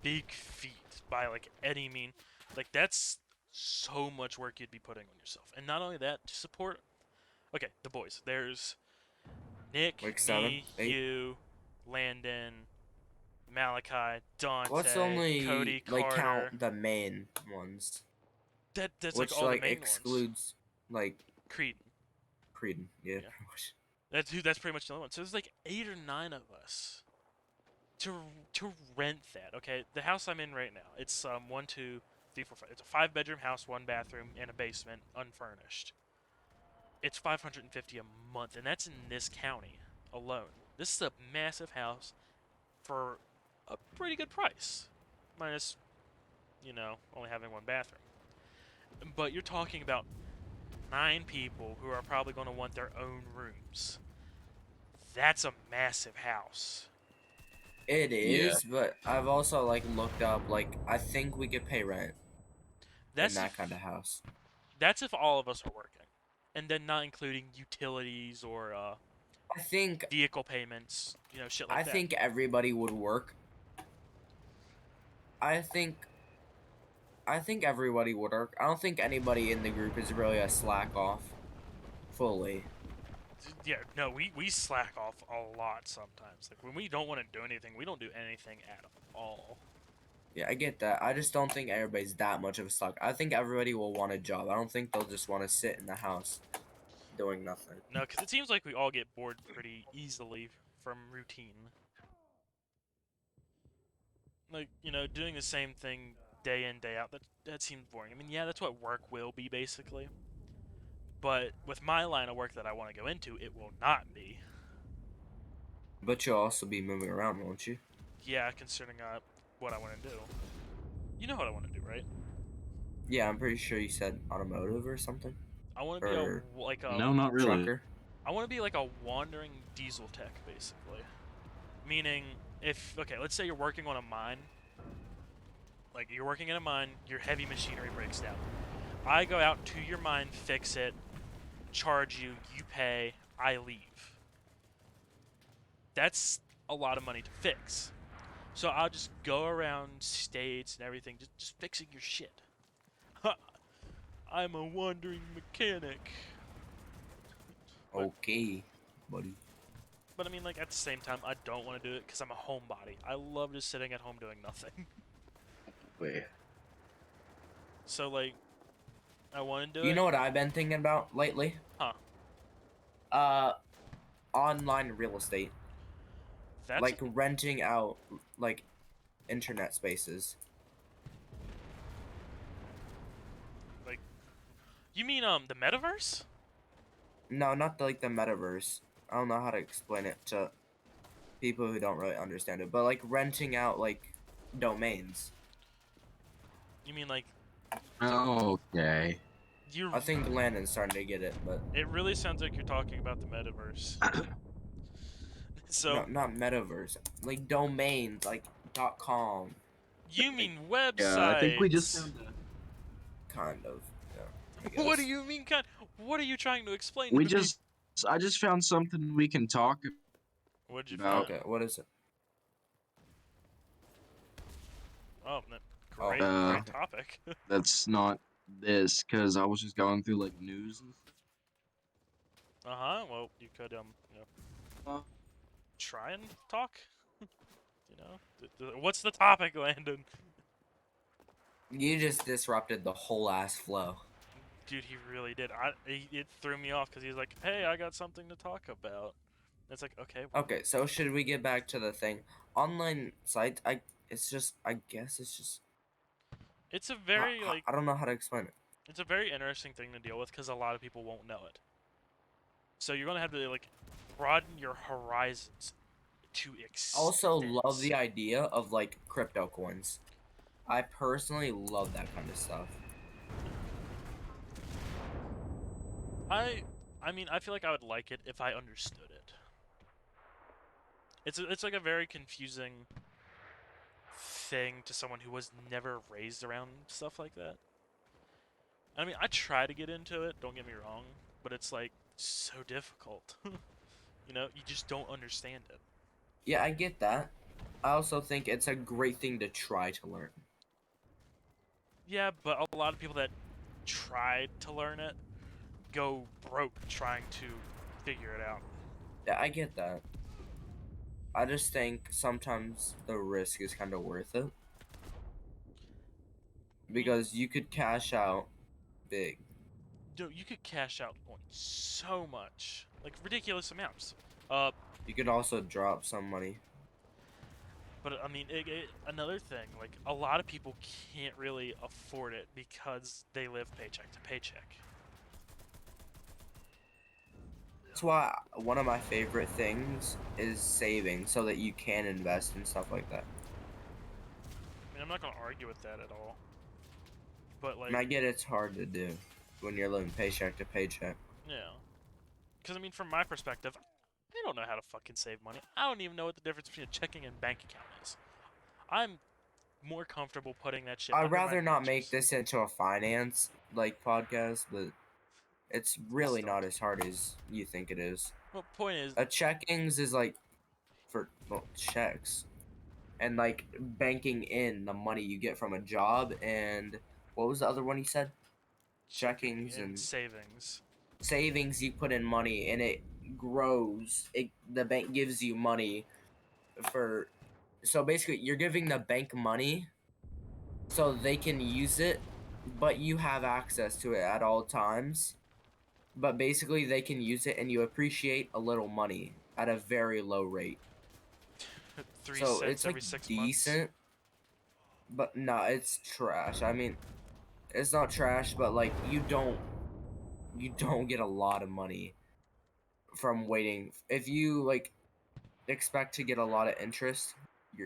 Speaker 2: big feat by, like, any mean. Like, that's so much work you'd be putting on yourself. And not only that, to support, okay, the boys. There's Nick,
Speaker 3: Like seven,
Speaker 2: me,
Speaker 3: 8.
Speaker 2: you, Landon, Malachi,
Speaker 3: Let's
Speaker 2: Dante,
Speaker 3: only
Speaker 2: Cody,
Speaker 3: like
Speaker 2: Carter.
Speaker 3: count the main ones,
Speaker 2: That's like
Speaker 3: which
Speaker 2: all the
Speaker 3: like
Speaker 2: main ones.
Speaker 3: excludes like
Speaker 2: Creed.
Speaker 3: Creedon. Yeah,
Speaker 2: Yeah.
Speaker 3: pretty much.
Speaker 2: That's pretty much the only one. So there's like 8 or 9 of us to to rent that. Okay, the house I'm in right now. It's 1, 2, 3, 4, 5. It's a 5 bedroom house, 1 bathroom, and a basement, unfurnished. It's 550 a month, and that's in this county alone. This is a massive house for a pretty good price, minus only having 1 bathroom. But you're talking about 9 people who are probably going to want their own rooms. That's a massive house.
Speaker 3: It
Speaker 1: Yeah.
Speaker 3: is, but I've also like looked up like I think we could pay rent in
Speaker 2: That's
Speaker 3: that
Speaker 2: if
Speaker 3: kind of house.
Speaker 2: that's if all of us are working, and then not including utilities or
Speaker 3: I think
Speaker 2: vehicle payments, shit like that.
Speaker 3: everybody would work. I think everybody would work. I don't think anybody in the group is really a slack off fully.
Speaker 2: Yeah, no, we slack off a lot sometimes. Like when we don't want to do anything, we don't do anything at all.
Speaker 3: Yeah, I get that. I just don't think everybody's that much of a slack. I think everybody will want a job. I don't think they'll just want to sit in the house doing nothing.
Speaker 2: No, because it seems like we all get bored pretty easily from routine. Like, doing the same thing day in, day out, that seems boring. I mean, yeah, that's what work will be, basically. But with my line of work that I want to go into, it will not be.
Speaker 3: But you'll also be moving around, won't you?
Speaker 2: Yeah, considering what I want to do. You know what I want to do, right?
Speaker 3: Yeah, I'm pretty sure you said automotive or something.
Speaker 2: I want to be
Speaker 3: Or
Speaker 1: No, not really.
Speaker 3: trucker.
Speaker 2: I want to be like a wandering diesel tech, basically. Meaning, okay, let's say you're working on a mine. Like, you're working in a mine, your heavy machinery breaks down. I go out to your mine, fix it, charge you, you pay, I leave. That's a lot of money to fix. So I'll just go around states and everything, just fixing your shit. I'm a wandering mechanic.
Speaker 3: Okay, buddy.
Speaker 2: But I mean, like, at the same time, I don't want to do it because I'm a homebody. I love just sitting at home doing nothing.
Speaker 1: Wait.
Speaker 2: So, like, I want to do
Speaker 3: You
Speaker 2: it.
Speaker 3: know what I've been thinking about lately?
Speaker 2: Huh.
Speaker 3: Online real estate.
Speaker 2: That's
Speaker 3: Like renting out like internet spaces.
Speaker 2: like, you mean the metaverse?
Speaker 3: No, not like the metaverse. I don't know how to explain it to people who don't really understand it, but like renting out like domains.
Speaker 2: You mean like
Speaker 1: Okay.
Speaker 2: you?
Speaker 3: I think Landon's starting to get it, but
Speaker 2: It really sounds like you're talking about the metaverse.
Speaker 3: no,
Speaker 2: So
Speaker 3: not metaverse. Like domains, like .com,
Speaker 2: you mean
Speaker 1: Yeah, I think we just
Speaker 2: websites?
Speaker 1: found a.
Speaker 3: kind of. Yeah, I
Speaker 2: What do
Speaker 3: guess.
Speaker 2: you mean, kind? What are you trying to explain to
Speaker 1: We
Speaker 2: the people?
Speaker 1: just. I just found something we can talk
Speaker 2: What'd you
Speaker 1: about.
Speaker 2: find?
Speaker 3: Okay, what is it?
Speaker 2: Oh,
Speaker 3: Oh,
Speaker 2: great topic.
Speaker 1: That's not this, because I was just going through like news and stuff.
Speaker 2: Uh-huh. Well, you could
Speaker 1: Uh,
Speaker 2: try and talk. What's the topic, Landon?
Speaker 3: you just disrupted the whole ass flow.
Speaker 2: Dude, he really did. It threw me off because he's like, "Hey, I got something to talk about." It's like, okay, well,
Speaker 3: Okay, so should we get back to the thing? Online sites, I guess it's just
Speaker 2: It's a very
Speaker 3: I don't know how to explain it.
Speaker 2: it's a very interesting thing to deal with because a lot of people won't know it. So you're gonna have to like broaden your horizons to
Speaker 3: I also
Speaker 2: extent.
Speaker 3: love the idea of like crypto coins. I personally love that kind of stuff.
Speaker 2: I mean, I feel like I would like it if I understood it. It's like a very confusing thing to someone who was never raised around stuff like that. I mean, I try to get into it, don't get me wrong, but it's like so difficult. You know, you just don't understand it.
Speaker 3: Yeah, I get that. I also think it's a great thing to try to learn.
Speaker 2: Yeah, but a lot of people that tried to learn it go broke trying to figure it out.
Speaker 3: Yeah, I get that. I just think sometimes the risk is kind of worth it because you could cash out big.
Speaker 2: Dude, you could cash out on so much, like ridiculous amounts. Uh,
Speaker 3: You could also drop some money.
Speaker 2: but I mean, another thing, like a lot of people can't really afford it because they live paycheck to paycheck.
Speaker 3: That's why one of my favorite things is saving so that you can invest in stuff like that.
Speaker 2: I mean, I'm not gonna argue with that at all. But
Speaker 3: And
Speaker 2: like,
Speaker 3: I get it's hard to do when you're living paycheck to paycheck.
Speaker 2: yeah, because I mean, from my perspective, I don't know how to fucking save money. I don't even know what the difference between a checking and bank account is. I'm more comfortable putting that shit
Speaker 3: I'd
Speaker 2: under my
Speaker 3: rather not make
Speaker 2: mattress.
Speaker 3: this into a finance like podcast, but it's really
Speaker 2: Still,
Speaker 3: not as hard as you think it is.
Speaker 2: well, point is,
Speaker 3: A checkings is like for checks and like banking in the money you get from a job, and what was the other one you said?
Speaker 2: checking
Speaker 3: Checkings
Speaker 2: and
Speaker 3: and
Speaker 2: savings.
Speaker 3: savings. You put in money and it grows. The bank gives you money for, so basically you're giving the bank money so they can use it, but you have access to it at all times. But basically they can use it and you appreciate a little money at a very low rate.
Speaker 2: Three
Speaker 3: So
Speaker 2: cents
Speaker 3: it's like
Speaker 2: every 6 months.
Speaker 3: decent, but no, it's trash. I mean, it's not trash, but like you don't get a lot of money from waiting. If you like expect to get a lot of interest,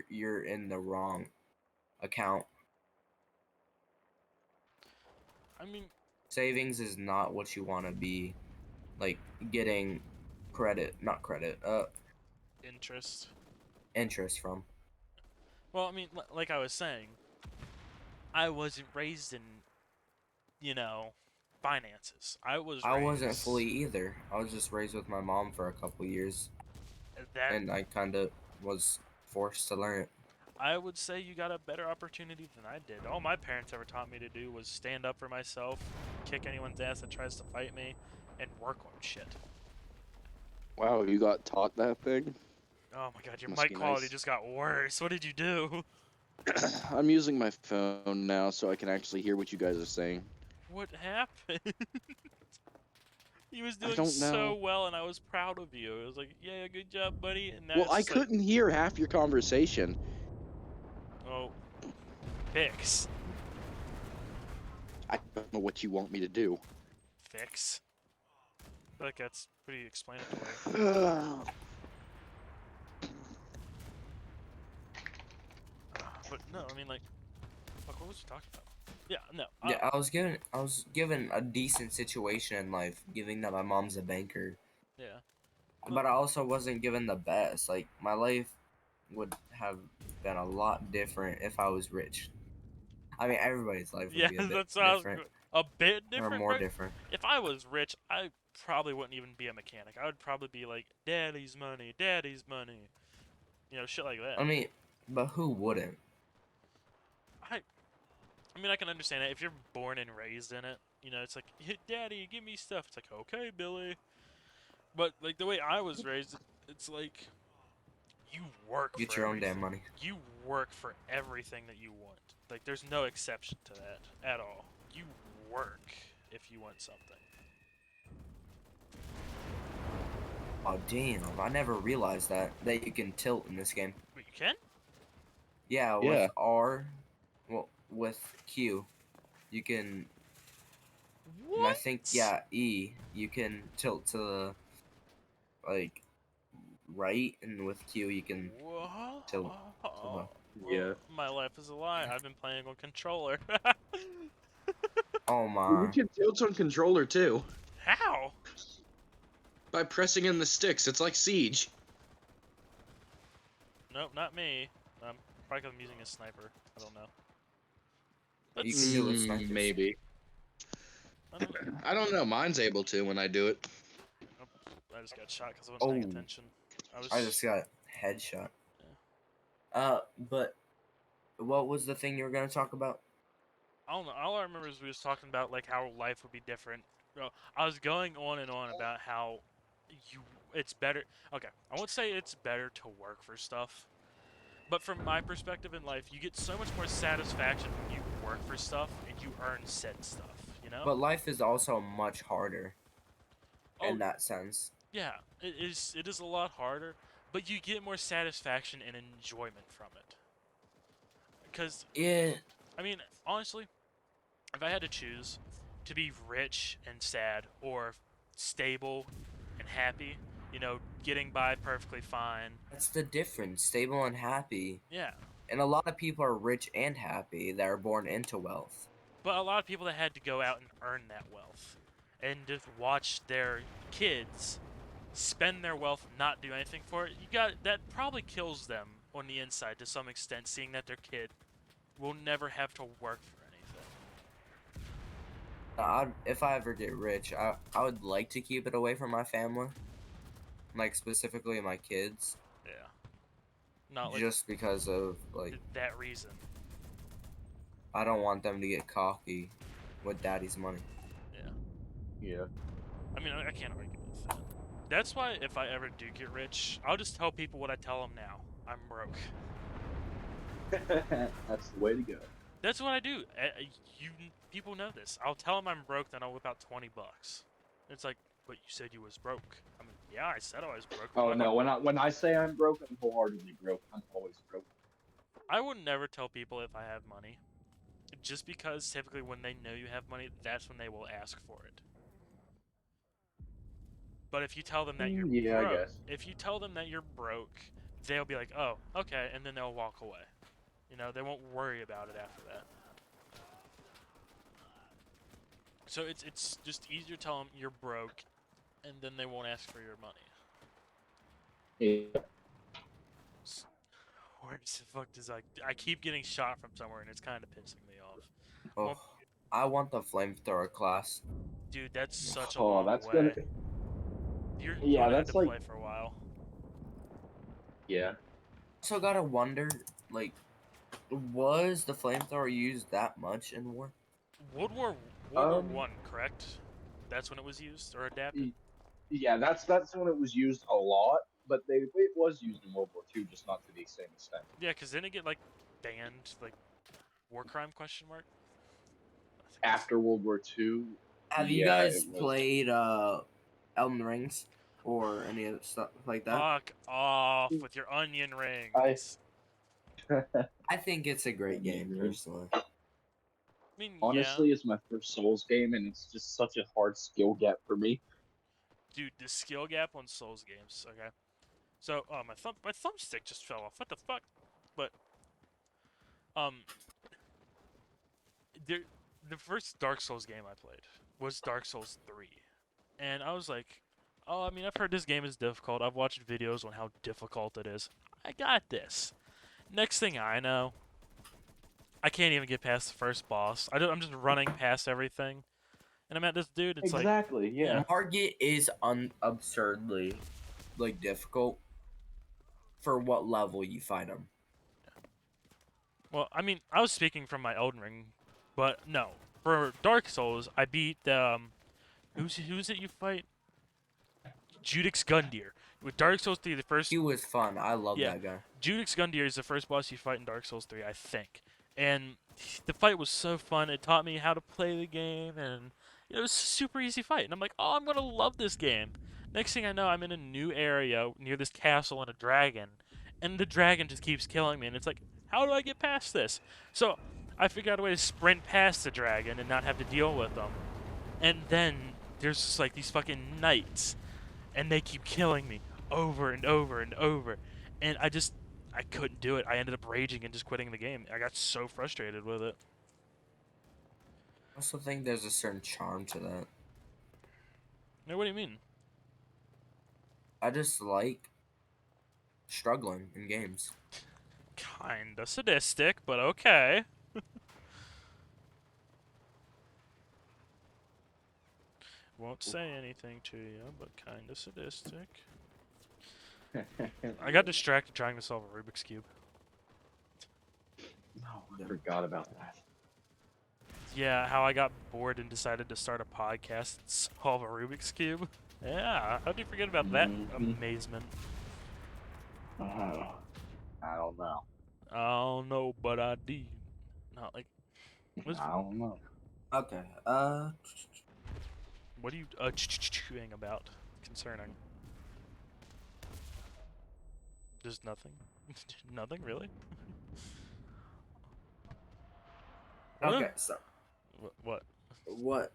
Speaker 3: you're in the wrong account.
Speaker 2: I mean,
Speaker 3: Savings is not what you want to be like getting credit, not credit,
Speaker 2: interest.
Speaker 3: interest from.
Speaker 2: Well, I mean, like I was saying, I wasn't raised in, you know, finances. I was
Speaker 3: I wasn't
Speaker 2: raised
Speaker 3: fully either. I was just raised with my mom for a couple years,
Speaker 2: that
Speaker 3: and I kind of was forced to learn it.
Speaker 2: I would say you got a better opportunity than I did. All my parents ever taught me to do was stand up for myself, kick anyone's ass that tries to fight me, and work on shit.
Speaker 4: Wow, you got taught that thing?
Speaker 2: Oh my god, your
Speaker 4: Must
Speaker 2: mic
Speaker 4: be
Speaker 2: quality
Speaker 4: nice.
Speaker 2: just got worse. What did you do?
Speaker 4: I'm using my phone now so I can actually hear what you guys are saying.
Speaker 2: What happened? He was
Speaker 4: I
Speaker 2: doing
Speaker 4: don't
Speaker 2: so
Speaker 4: know.
Speaker 2: well, and I was proud of you. It was like, yeah, good job, buddy. And now
Speaker 4: Well,
Speaker 2: it's
Speaker 4: I
Speaker 2: just like,
Speaker 4: couldn't hear half your conversation.
Speaker 2: oh, fix.
Speaker 4: I don't know what you want me to do.
Speaker 2: Fix. I feel like that's pretty explanatory. But no, I mean, like, fuck, what was we talking about? Yeah, no.
Speaker 3: Yeah, I was given a decent situation in life, giving that my mom's a banker,
Speaker 2: Yeah.
Speaker 3: but I also wasn't given the best. Like my life would have been a lot different if I was rich. I mean, everybody's life would
Speaker 2: Yeah,
Speaker 3: be a bit
Speaker 2: that's what I was.
Speaker 3: different
Speaker 2: A bit
Speaker 3: or
Speaker 2: different,
Speaker 3: more
Speaker 2: bro.
Speaker 3: different.
Speaker 2: If I was rich, I probably wouldn't even be a mechanic. I would probably be like, daddy's money, daddy's money. You know, shit like
Speaker 3: I
Speaker 2: that.
Speaker 3: mean, but who wouldn't?
Speaker 2: I, I mean, I can understand it. If you're born and raised in it, you know, it's like, hey, daddy, give me stuff. It's like, okay, Billy. But, like, the way I was raised, it's like, you work
Speaker 3: Get
Speaker 2: for
Speaker 3: your own damn
Speaker 2: everything.
Speaker 3: money.
Speaker 2: You work for everything that you want. Like, there's no exception to that at all. You work if you want something.
Speaker 3: Oh damn! I never realized that you can tilt in this game.
Speaker 2: Wait, you can?
Speaker 3: Yeah, with
Speaker 4: Yeah.
Speaker 3: R. Well, with Q, you can,
Speaker 2: What?
Speaker 3: and I think E, you can tilt to the like right, and with Q you can
Speaker 2: Whoa.
Speaker 3: tilt to the.
Speaker 4: Yeah.
Speaker 2: My life is a lie. I've been playing on controller.
Speaker 3: Oh
Speaker 4: You
Speaker 3: my!
Speaker 4: can tilt on controller too
Speaker 2: How?
Speaker 4: by pressing in the sticks. It's like Siege.
Speaker 2: Nope, not me. Probably 'cause I'm using a sniper. I don't know. Let's
Speaker 3: You can do it with snipers.
Speaker 4: Maybe.
Speaker 2: I don't,
Speaker 4: I don't know. Mine's able to when I do it.
Speaker 2: oh, I just got shot because I wasn't paying
Speaker 3: Oh.
Speaker 2: attention.
Speaker 3: I just got headshot.
Speaker 2: Yeah.
Speaker 3: But what was the thing you were gonna talk about?
Speaker 2: I don't know. All I remember is we was talking about like how life would be different. I was going on and on about how it's better. Okay, I won't say it's better to work for stuff, but from my perspective in life, you get so much more satisfaction when you work for stuff and you earn said stuff. You know?
Speaker 3: But life is also much harder
Speaker 2: Oh,
Speaker 3: in that sense.
Speaker 2: yeah, it is. It is a lot harder, but you get more satisfaction and enjoyment from it. Because
Speaker 3: Yeah.
Speaker 2: I mean, honestly, if I had to choose to be rich and sad or stable and happy, getting by perfectly fine.
Speaker 3: That's the difference. Stable and happy.
Speaker 2: Yeah.
Speaker 3: And a lot of people are rich and happy that are born into wealth.
Speaker 2: But a lot of people that had to go out and earn that wealth and just watch their kids spend their wealth, not do anything for it, that probably kills them on the inside to some extent, seeing that their kid will never have to work for anything.
Speaker 3: If I ever get rich, I would like to keep it away from my family. Like, specifically my kids.
Speaker 2: Yeah. Not like
Speaker 3: Just because of, like,
Speaker 2: that reason.
Speaker 3: I don't want them to get cocky with daddy's money.
Speaker 4: Yeah.
Speaker 2: I mean, I can't argue with that. That's why if I ever do get rich, I'll just tell people what I tell them now. I'm broke.
Speaker 4: That's the way to go.
Speaker 2: That's what I do. People know this. I'll tell them I'm broke, then I'll whip out $20. It's like, but you said you was broke. I mean, yeah, I said I was broke.
Speaker 5: Oh no, when I say I'm broke, I'm wholeheartedly broke. I'm always broke.
Speaker 2: I would never tell people if I have money. Just because typically when they know you have money, that's when they will ask for it. But if you tell them that you're
Speaker 5: Yeah,
Speaker 2: broke,
Speaker 5: I guess.
Speaker 2: if you tell them that you're broke, they'll be like, "Oh, okay," and then they'll walk away. They won't worry about it after that. So it's just easier to tell them you're broke, and then they won't ask for your money.
Speaker 5: Yeah.
Speaker 2: Where the fuck does I keep getting shot from somewhere, and it's kind of pissing me off.
Speaker 3: Oh,
Speaker 2: Well,
Speaker 3: I want the flamethrower class.
Speaker 2: dude, that's such a
Speaker 5: Oh,
Speaker 2: long
Speaker 5: that's
Speaker 2: way.
Speaker 5: gonna.
Speaker 2: You're
Speaker 5: Yeah,
Speaker 2: gonna have
Speaker 5: that's
Speaker 2: to
Speaker 5: like.
Speaker 2: play for a while.
Speaker 5: Yeah.
Speaker 3: Also gotta wonder, like, was the flamethrower used that much in war?
Speaker 2: World War One, correct? That's when it was used or adapted.
Speaker 5: Yeah, that's when it was used a lot, but it was used in World War II, just not to the same extent.
Speaker 2: Yeah, because didn't it get like banned, like war crime question mark?
Speaker 5: After World War II.
Speaker 3: Have you
Speaker 5: Yeah,
Speaker 3: guys
Speaker 5: it was.
Speaker 3: played Elden Rings or any other stuff like that?
Speaker 2: Fuck off with your onion rings.
Speaker 3: I think it's a great game,
Speaker 5: Mhm.
Speaker 3: personally.
Speaker 2: I mean,
Speaker 5: Honestly,
Speaker 2: yeah.
Speaker 5: it's my first Souls game, and it's just such a hard skill gap for me.
Speaker 2: Dude, the skill gap on Souls games. Okay, so my thumbstick just fell off. What the fuck? But the first Dark Souls game I played was Dark Souls 3, and I was like, oh, I mean, I've heard this game is difficult. I've watched videos on how difficult it is. I got this. Next thing I know, I can't even get past the first boss. I'm just running past everything, and I'm at this dude. It's
Speaker 5: Exactly.
Speaker 2: like,
Speaker 5: Yeah.
Speaker 3: Target is absurdly, like, difficult for what level you fight him.
Speaker 2: Well, I mean, I was speaking from my Elden Ring, but no. For Dark Souls, I beat who's it you fight? Judix Gundyr. With Dark Souls 3, the first
Speaker 3: He was fun. I love
Speaker 2: Yeah.
Speaker 3: that guy.
Speaker 2: Judix Gundyr is the first boss you fight in Dark Souls 3, I think. And the fight was so fun. It taught me how to play the game, and it was a super easy fight. And I'm like, oh, I'm gonna love this game. Next thing I know, I'm in a new area near this castle and a dragon, and the dragon just keeps killing me. And it's like, how do I get past this? So I figured out a way to sprint past the dragon and not have to deal with them. And then there's just like these fucking knights, and they keep killing me over and over and over. And I couldn't do it. I ended up raging and just quitting the game. I got so frustrated with it.
Speaker 3: I also think there's a certain charm to that.
Speaker 2: No, what do you mean?
Speaker 3: I just like struggling in games.
Speaker 2: Kinda sadistic, but okay. Won't say anything to you, but kinda sadistic. I got distracted trying to solve a Rubik's Cube.
Speaker 5: No, I forgot about that.
Speaker 2: Yeah, how I got bored and decided to start a podcast and solve a Rubik's Cube. Yeah, how'd you forget about that
Speaker 5: Mhm.
Speaker 2: amazement?
Speaker 5: I don't know.
Speaker 2: I don't know, but I did. Not like, what's,
Speaker 5: I don't know.
Speaker 3: Okay.
Speaker 2: what are you chewing about concerning? Just nothing? Nothing, really?
Speaker 3: Okay. So
Speaker 2: What?
Speaker 3: what?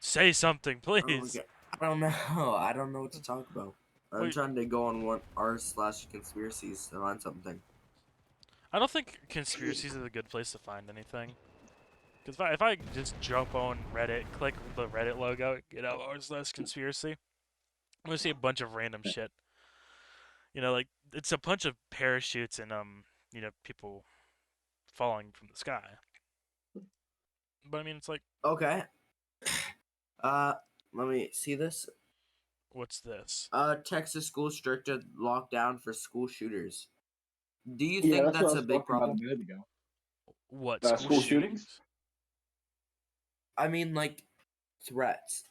Speaker 2: Say something, please!
Speaker 3: Okay. I don't know. I don't know what to talk about. I'm
Speaker 2: Wait.
Speaker 3: trying to go on what r/conspiracies to find something.
Speaker 2: I don't think conspiracies is a good place to find anything. Because if I just jump on Reddit, click the Reddit logo, r/conspiracy, I'm gonna see a bunch of random shit. You know, like, it's a bunch of parachutes and, people falling from the sky. But I mean, it's like,
Speaker 3: Okay. Let me see this.
Speaker 2: what's this?
Speaker 3: Texas schools stricter lockdown for school shooters. Do you
Speaker 5: Yeah,
Speaker 3: think
Speaker 5: that's what I
Speaker 3: that's a
Speaker 5: was
Speaker 3: big
Speaker 5: talking about a
Speaker 3: problem?
Speaker 5: minute ago.
Speaker 2: What,
Speaker 5: School shootings?
Speaker 3: I mean, like, threats.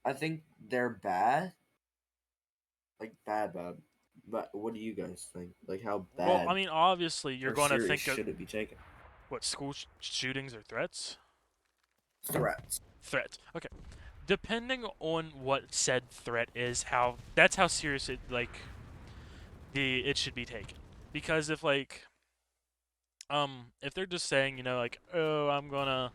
Speaker 3: I think they're bad. Like, bad. But what do you guys think? Like, how
Speaker 2: Well,
Speaker 3: bad
Speaker 2: I mean, obviously, you're
Speaker 3: or
Speaker 2: going to
Speaker 3: serious
Speaker 2: think of,
Speaker 3: should it be taken?
Speaker 2: what, school shootings or threats?
Speaker 3: Threats.
Speaker 2: Threats. Okay. Depending on what said threat is, that's how serious it, like, it should be taken. Because if they're just saying, like, oh, I'm gonna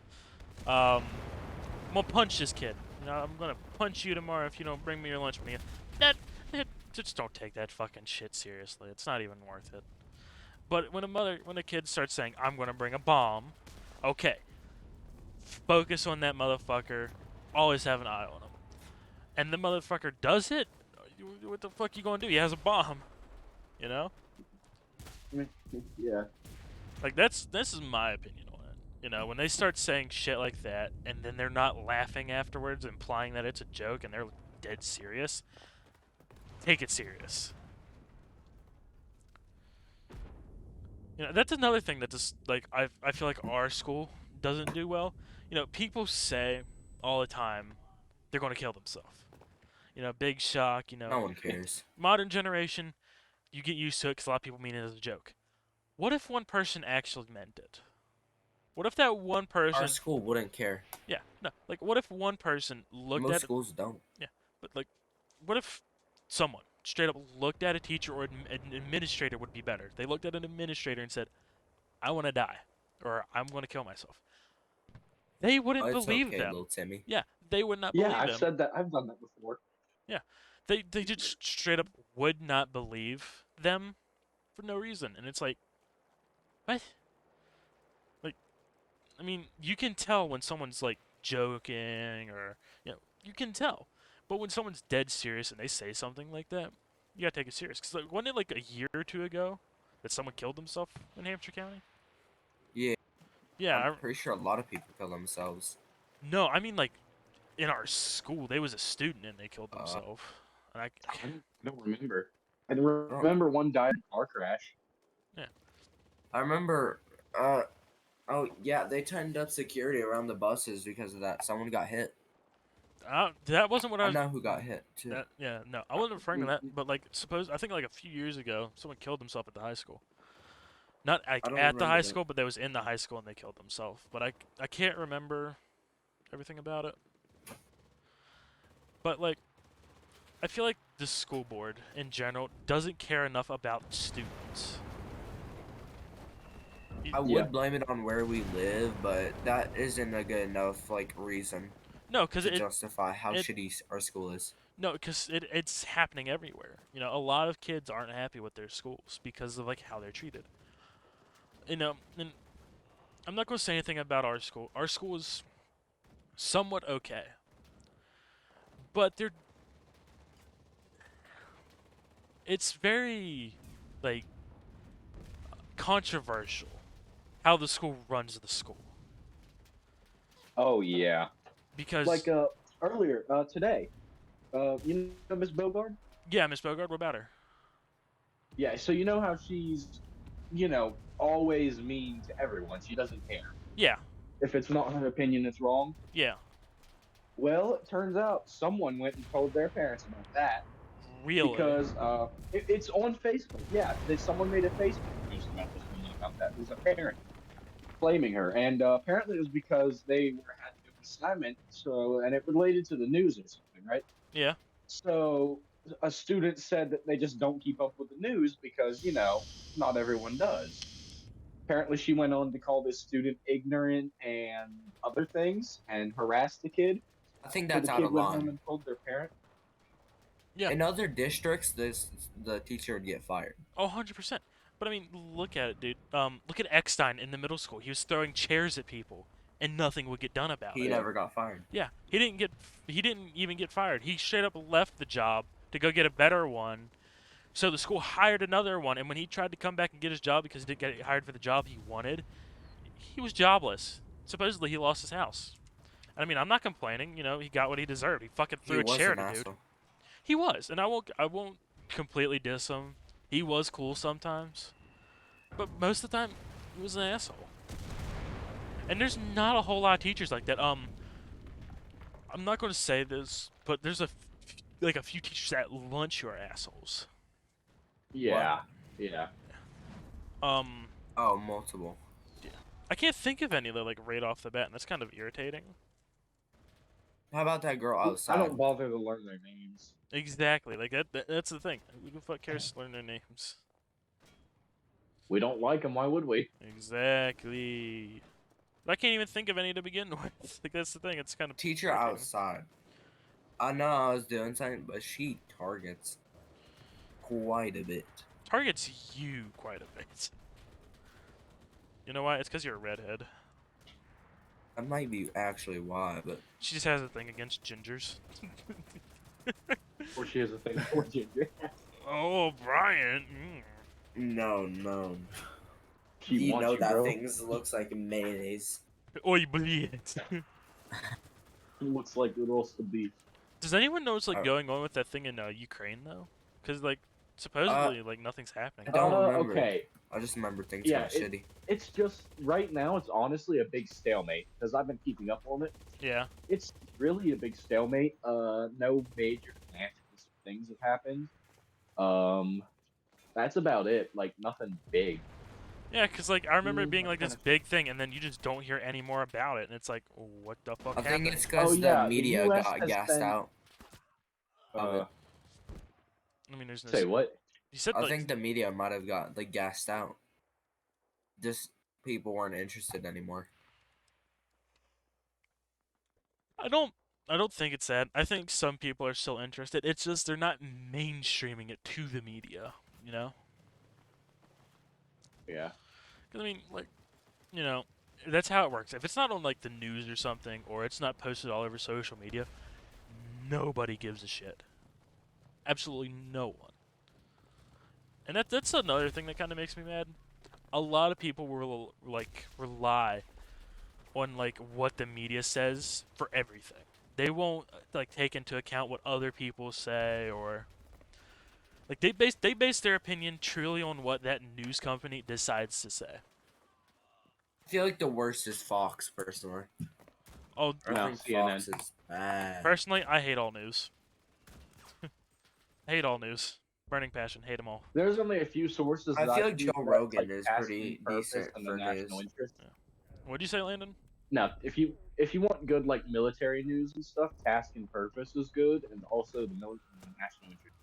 Speaker 2: punch this kid. I'm gonna punch you tomorrow if you don't bring me your lunch money. Just don't take that fucking shit seriously. It's not even worth it. But when a kid starts saying, I'm gonna bring a bomb, okay, focus on that motherfucker. Always have an eye on him. And the motherfucker does it. What the fuck you gonna do? He has a bomb. You know?
Speaker 5: Yeah.
Speaker 2: Like, this is my opinion on it. You know, when they start saying shit like that, and then they're not laughing afterwards, implying that it's a joke, and they're dead serious, take it serious. You know, that's another thing that just, like, I feel like our school doesn't do well. You know, people say all the time they're going to kill themselves. You know, big shock,
Speaker 3: No one cares.
Speaker 2: modern generation, you get used to it because a lot of people mean it as a joke. What if one person actually meant it? What if that one person...
Speaker 3: Our school wouldn't care.
Speaker 2: Yeah, no. Like, what if one person looked
Speaker 3: Most
Speaker 2: at...
Speaker 3: schools don't.
Speaker 2: Yeah, but, like, what if someone straight up looked at a teacher or an administrator would be better? They looked at an administrator and said, I want to die, or I'm going to kill myself. They wouldn't
Speaker 3: It's
Speaker 2: believe
Speaker 3: okay,
Speaker 2: them.
Speaker 3: little Timmy.
Speaker 2: Yeah, they would not
Speaker 5: Yeah,
Speaker 2: believe
Speaker 5: I've
Speaker 2: them.
Speaker 5: said that. I've done that before.
Speaker 2: Yeah, they just straight up would not believe them for no reason, and it's like, what? Like, I mean, you can tell when someone's like joking, or you can tell, but when someone's dead serious and they say something like that, you gotta take it serious. Cause, like, wasn't it like a year or two ago that someone killed himself in Hampshire County?
Speaker 3: Yeah.
Speaker 2: Yeah,
Speaker 3: I'm pretty sure a lot of people kill themselves.
Speaker 2: no, I mean, like, in our school, they was a student and they killed themselves. And
Speaker 5: I don't remember. I remember one died in a car crash.
Speaker 2: Yeah.
Speaker 3: I remember. Oh yeah, they tightened up security around the buses because of that. Someone got hit.
Speaker 2: That wasn't what I
Speaker 3: I
Speaker 2: was.
Speaker 3: know who got hit too.
Speaker 2: No, I wasn't referring to that. But like, I think like a few years ago, someone killed himself at the high school. Not like
Speaker 3: I don't
Speaker 2: at the high
Speaker 3: remember that.
Speaker 2: school, but they was in the high school and they killed themselves. But I can't remember everything about it. But like, I feel like the school board in general doesn't care enough about students.
Speaker 3: I would
Speaker 5: Yeah.
Speaker 3: blame it on where we live, but that isn't a good enough reason
Speaker 2: No, because
Speaker 3: to justify how
Speaker 2: it-
Speaker 3: shitty our school is.
Speaker 2: no, because it's happening everywhere. You know, a lot of kids aren't happy with their schools because of like how they're treated. You know, and I'm not going to say anything about our school. Our school is somewhat okay, but it's very like controversial how the school runs the school
Speaker 5: Oh yeah.
Speaker 2: because
Speaker 5: Like earlier today, you know Miss Bogard?
Speaker 2: yeah, Miss Bogard, what about her?
Speaker 5: Yeah. So you know how she's, always mean to everyone. She doesn't care
Speaker 2: Yeah,
Speaker 5: if it's not her opinion. It's wrong.
Speaker 2: yeah,
Speaker 5: Well, it turns out someone went and told their parents about that
Speaker 2: really,
Speaker 5: because it's on Facebook. Yeah, someone made a Facebook post about this woman about that. It was a parent blaming her, and apparently it was because they had an assignment. So, and it related to the news or something, right?
Speaker 2: yeah,
Speaker 5: So, a student said that they just don't keep up with the news because not everyone does. Apparently, she went on to call this student ignorant and other things, and harassed the kid.
Speaker 3: I think
Speaker 5: So
Speaker 3: that's
Speaker 5: the
Speaker 3: out
Speaker 5: kid
Speaker 3: of
Speaker 5: went home
Speaker 3: line.
Speaker 5: and told their parent.
Speaker 2: yeah.
Speaker 3: In other districts, the teacher would get fired.
Speaker 2: Oh, 100%. But I mean, look at it, dude. Look at Eckstein in the middle school. He was throwing chairs at people, and nothing would get done about
Speaker 3: He
Speaker 2: it.
Speaker 3: never got fired.
Speaker 2: Yeah, he didn't even get fired. He straight up left the job to go get a better one. So the school hired another one, and when he tried to come back and get his job because he didn't get hired for the job he wanted, he was jobless. Supposedly he lost his house. I mean, I'm not complaining. You know, he got what he deserved. He fucking
Speaker 3: He
Speaker 2: threw a
Speaker 3: was
Speaker 2: chair
Speaker 3: an
Speaker 2: at a dude.
Speaker 3: asshole.
Speaker 2: He was, and I won't completely diss him. He was cool sometimes, but most of the time, he was an asshole. And there's not a whole lot of teachers like that. I'm not going to say this, but there's a few teachers at lunch who are assholes.
Speaker 5: Yeah, yeah.
Speaker 3: Oh, multiple.
Speaker 2: I can't think of any that like right off the bat, and that's kind of irritating.
Speaker 3: How about that girl
Speaker 5: I
Speaker 3: outside?
Speaker 5: don't bother to learn their names.
Speaker 2: Exactly, like that's the thing. Who the fuck cares to learn their names?
Speaker 5: We don't like them. Why would we?
Speaker 2: Exactly. But I can't even think of any to begin with. Like that's the thing. It's kind of
Speaker 3: Teacher
Speaker 2: irritating.
Speaker 3: outside. I know I was doing something, but she targets quite a bit.
Speaker 2: Targets you quite a bit. You know why? It's because you're a redhead.
Speaker 3: That might be actually why, but
Speaker 2: She just has a thing against gingers.
Speaker 5: Or she has a thing for ginger.
Speaker 2: Oh, Brian.
Speaker 3: no.
Speaker 5: She
Speaker 3: You
Speaker 5: wants
Speaker 3: know
Speaker 5: you,
Speaker 3: that
Speaker 5: bro.
Speaker 3: thing looks like mayonnaise.
Speaker 2: Oi, bleed.
Speaker 5: He looks like roast beef.
Speaker 2: Does anyone know what's like going on with that thing in Ukraine though? Because like supposedly like nothing's happening.
Speaker 3: I don't remember.
Speaker 5: Okay.
Speaker 3: I just remember things
Speaker 5: Yeah,
Speaker 3: got shitty.
Speaker 5: It's just right now. It's honestly a big stalemate because I've been keeping up on it.
Speaker 2: Yeah.
Speaker 5: It's really a big stalemate. No major financial things have happened. That's about it. Like nothing big.
Speaker 2: Yeah, because like I remember it being like
Speaker 5: That's
Speaker 2: this big thing, and then you just don't hear any more about it, and it's like, what the fuck
Speaker 3: I
Speaker 2: happened?
Speaker 3: think it's because
Speaker 5: Oh, yeah,
Speaker 3: the
Speaker 5: the
Speaker 3: media
Speaker 5: US
Speaker 3: got
Speaker 5: has
Speaker 3: gassed
Speaker 5: been-
Speaker 3: out. of it.
Speaker 2: I mean, there's no.
Speaker 5: Say what?
Speaker 2: You said
Speaker 3: I
Speaker 2: like,
Speaker 3: think the media might have got gassed out. Just people weren't interested anymore.
Speaker 2: I don't think it's that. I think some people are still interested. It's just they're not mainstreaming it to the media. You know?
Speaker 5: Yeah.
Speaker 2: 'Cause, I mean, like, you know, that's how it works. If it's not on like the news or something, or it's not posted all over social media, nobody gives a shit. Absolutely no one. And that's another thing that kind of makes me mad. A lot of people will like rely on like what the media says for everything. They won't like take into account what other people say, or like they base their opinion truly on what that news company decides to say.
Speaker 3: I feel like the worst is Fox, personally.
Speaker 2: Oh,
Speaker 3: I
Speaker 5: No,
Speaker 3: think
Speaker 5: CNN.
Speaker 3: Fox is bad.
Speaker 2: personally, I hate all news. Hate all news. Burning passion. Hate them all.
Speaker 5: There's only a few sources.
Speaker 3: I
Speaker 5: that
Speaker 3: feel like
Speaker 5: use
Speaker 3: Joe
Speaker 5: that,
Speaker 3: Rogan
Speaker 5: like,
Speaker 3: is
Speaker 5: task
Speaker 3: pretty
Speaker 5: and purpose
Speaker 3: decent
Speaker 5: and
Speaker 3: for
Speaker 5: the national
Speaker 3: news.
Speaker 5: interest.
Speaker 2: What'd you say, Landon?
Speaker 5: Now, if you want good like military news and stuff, Task and Purpose is good, and also the national interest.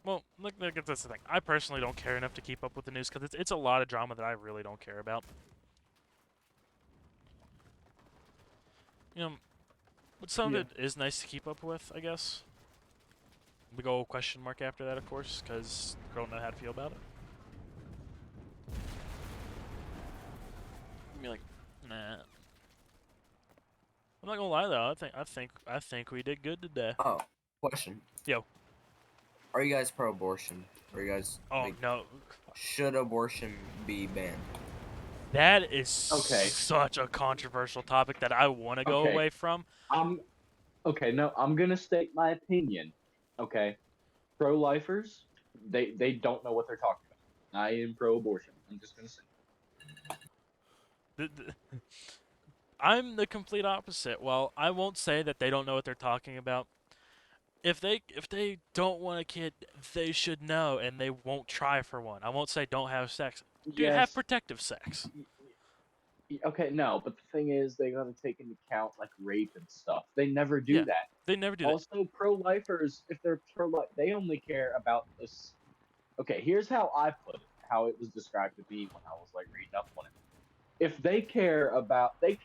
Speaker 2: Well, look, that's the thing. I personally don't care enough to keep up with the news because it's a lot of drama that I really don't care about. You know, but some
Speaker 5: Yeah.
Speaker 2: of it is nice to keep up with, I guess. Big old question mark after that, of course, because the girl don't know how to feel about it. Be like, nah. I'm not gonna lie though. I think we did good today.
Speaker 3: Oh, question.
Speaker 2: Yo.
Speaker 3: Are you guys pro-abortion? Are you guys
Speaker 2: Oh
Speaker 3: like,
Speaker 2: no,
Speaker 3: should abortion be banned?
Speaker 2: that is
Speaker 5: Okay.
Speaker 2: such a controversial topic that I want to go
Speaker 5: Okay.
Speaker 2: away from.
Speaker 5: No, I'm gonna state my opinion. Okay. Pro-lifers, they don't know what they're talking about. I am pro-abortion. I'm just gonna say.
Speaker 2: I'm the complete opposite. Well, I won't say that they don't know what they're talking about. If they don't want a kid, they should know, and they won't try for one. I won't say don't have sex. Dude, have
Speaker 5: Yes.
Speaker 2: protective sex.
Speaker 5: Okay, no, but the thing is, they gotta take into account like rape and stuff. They never do
Speaker 2: Yeah.
Speaker 5: that.
Speaker 2: They never do that.
Speaker 5: Also, pro-lifers, if they're pro-life, they only care about this. Okay, here's how I put it. How it was described to me when I was like reading up on it. If they care about a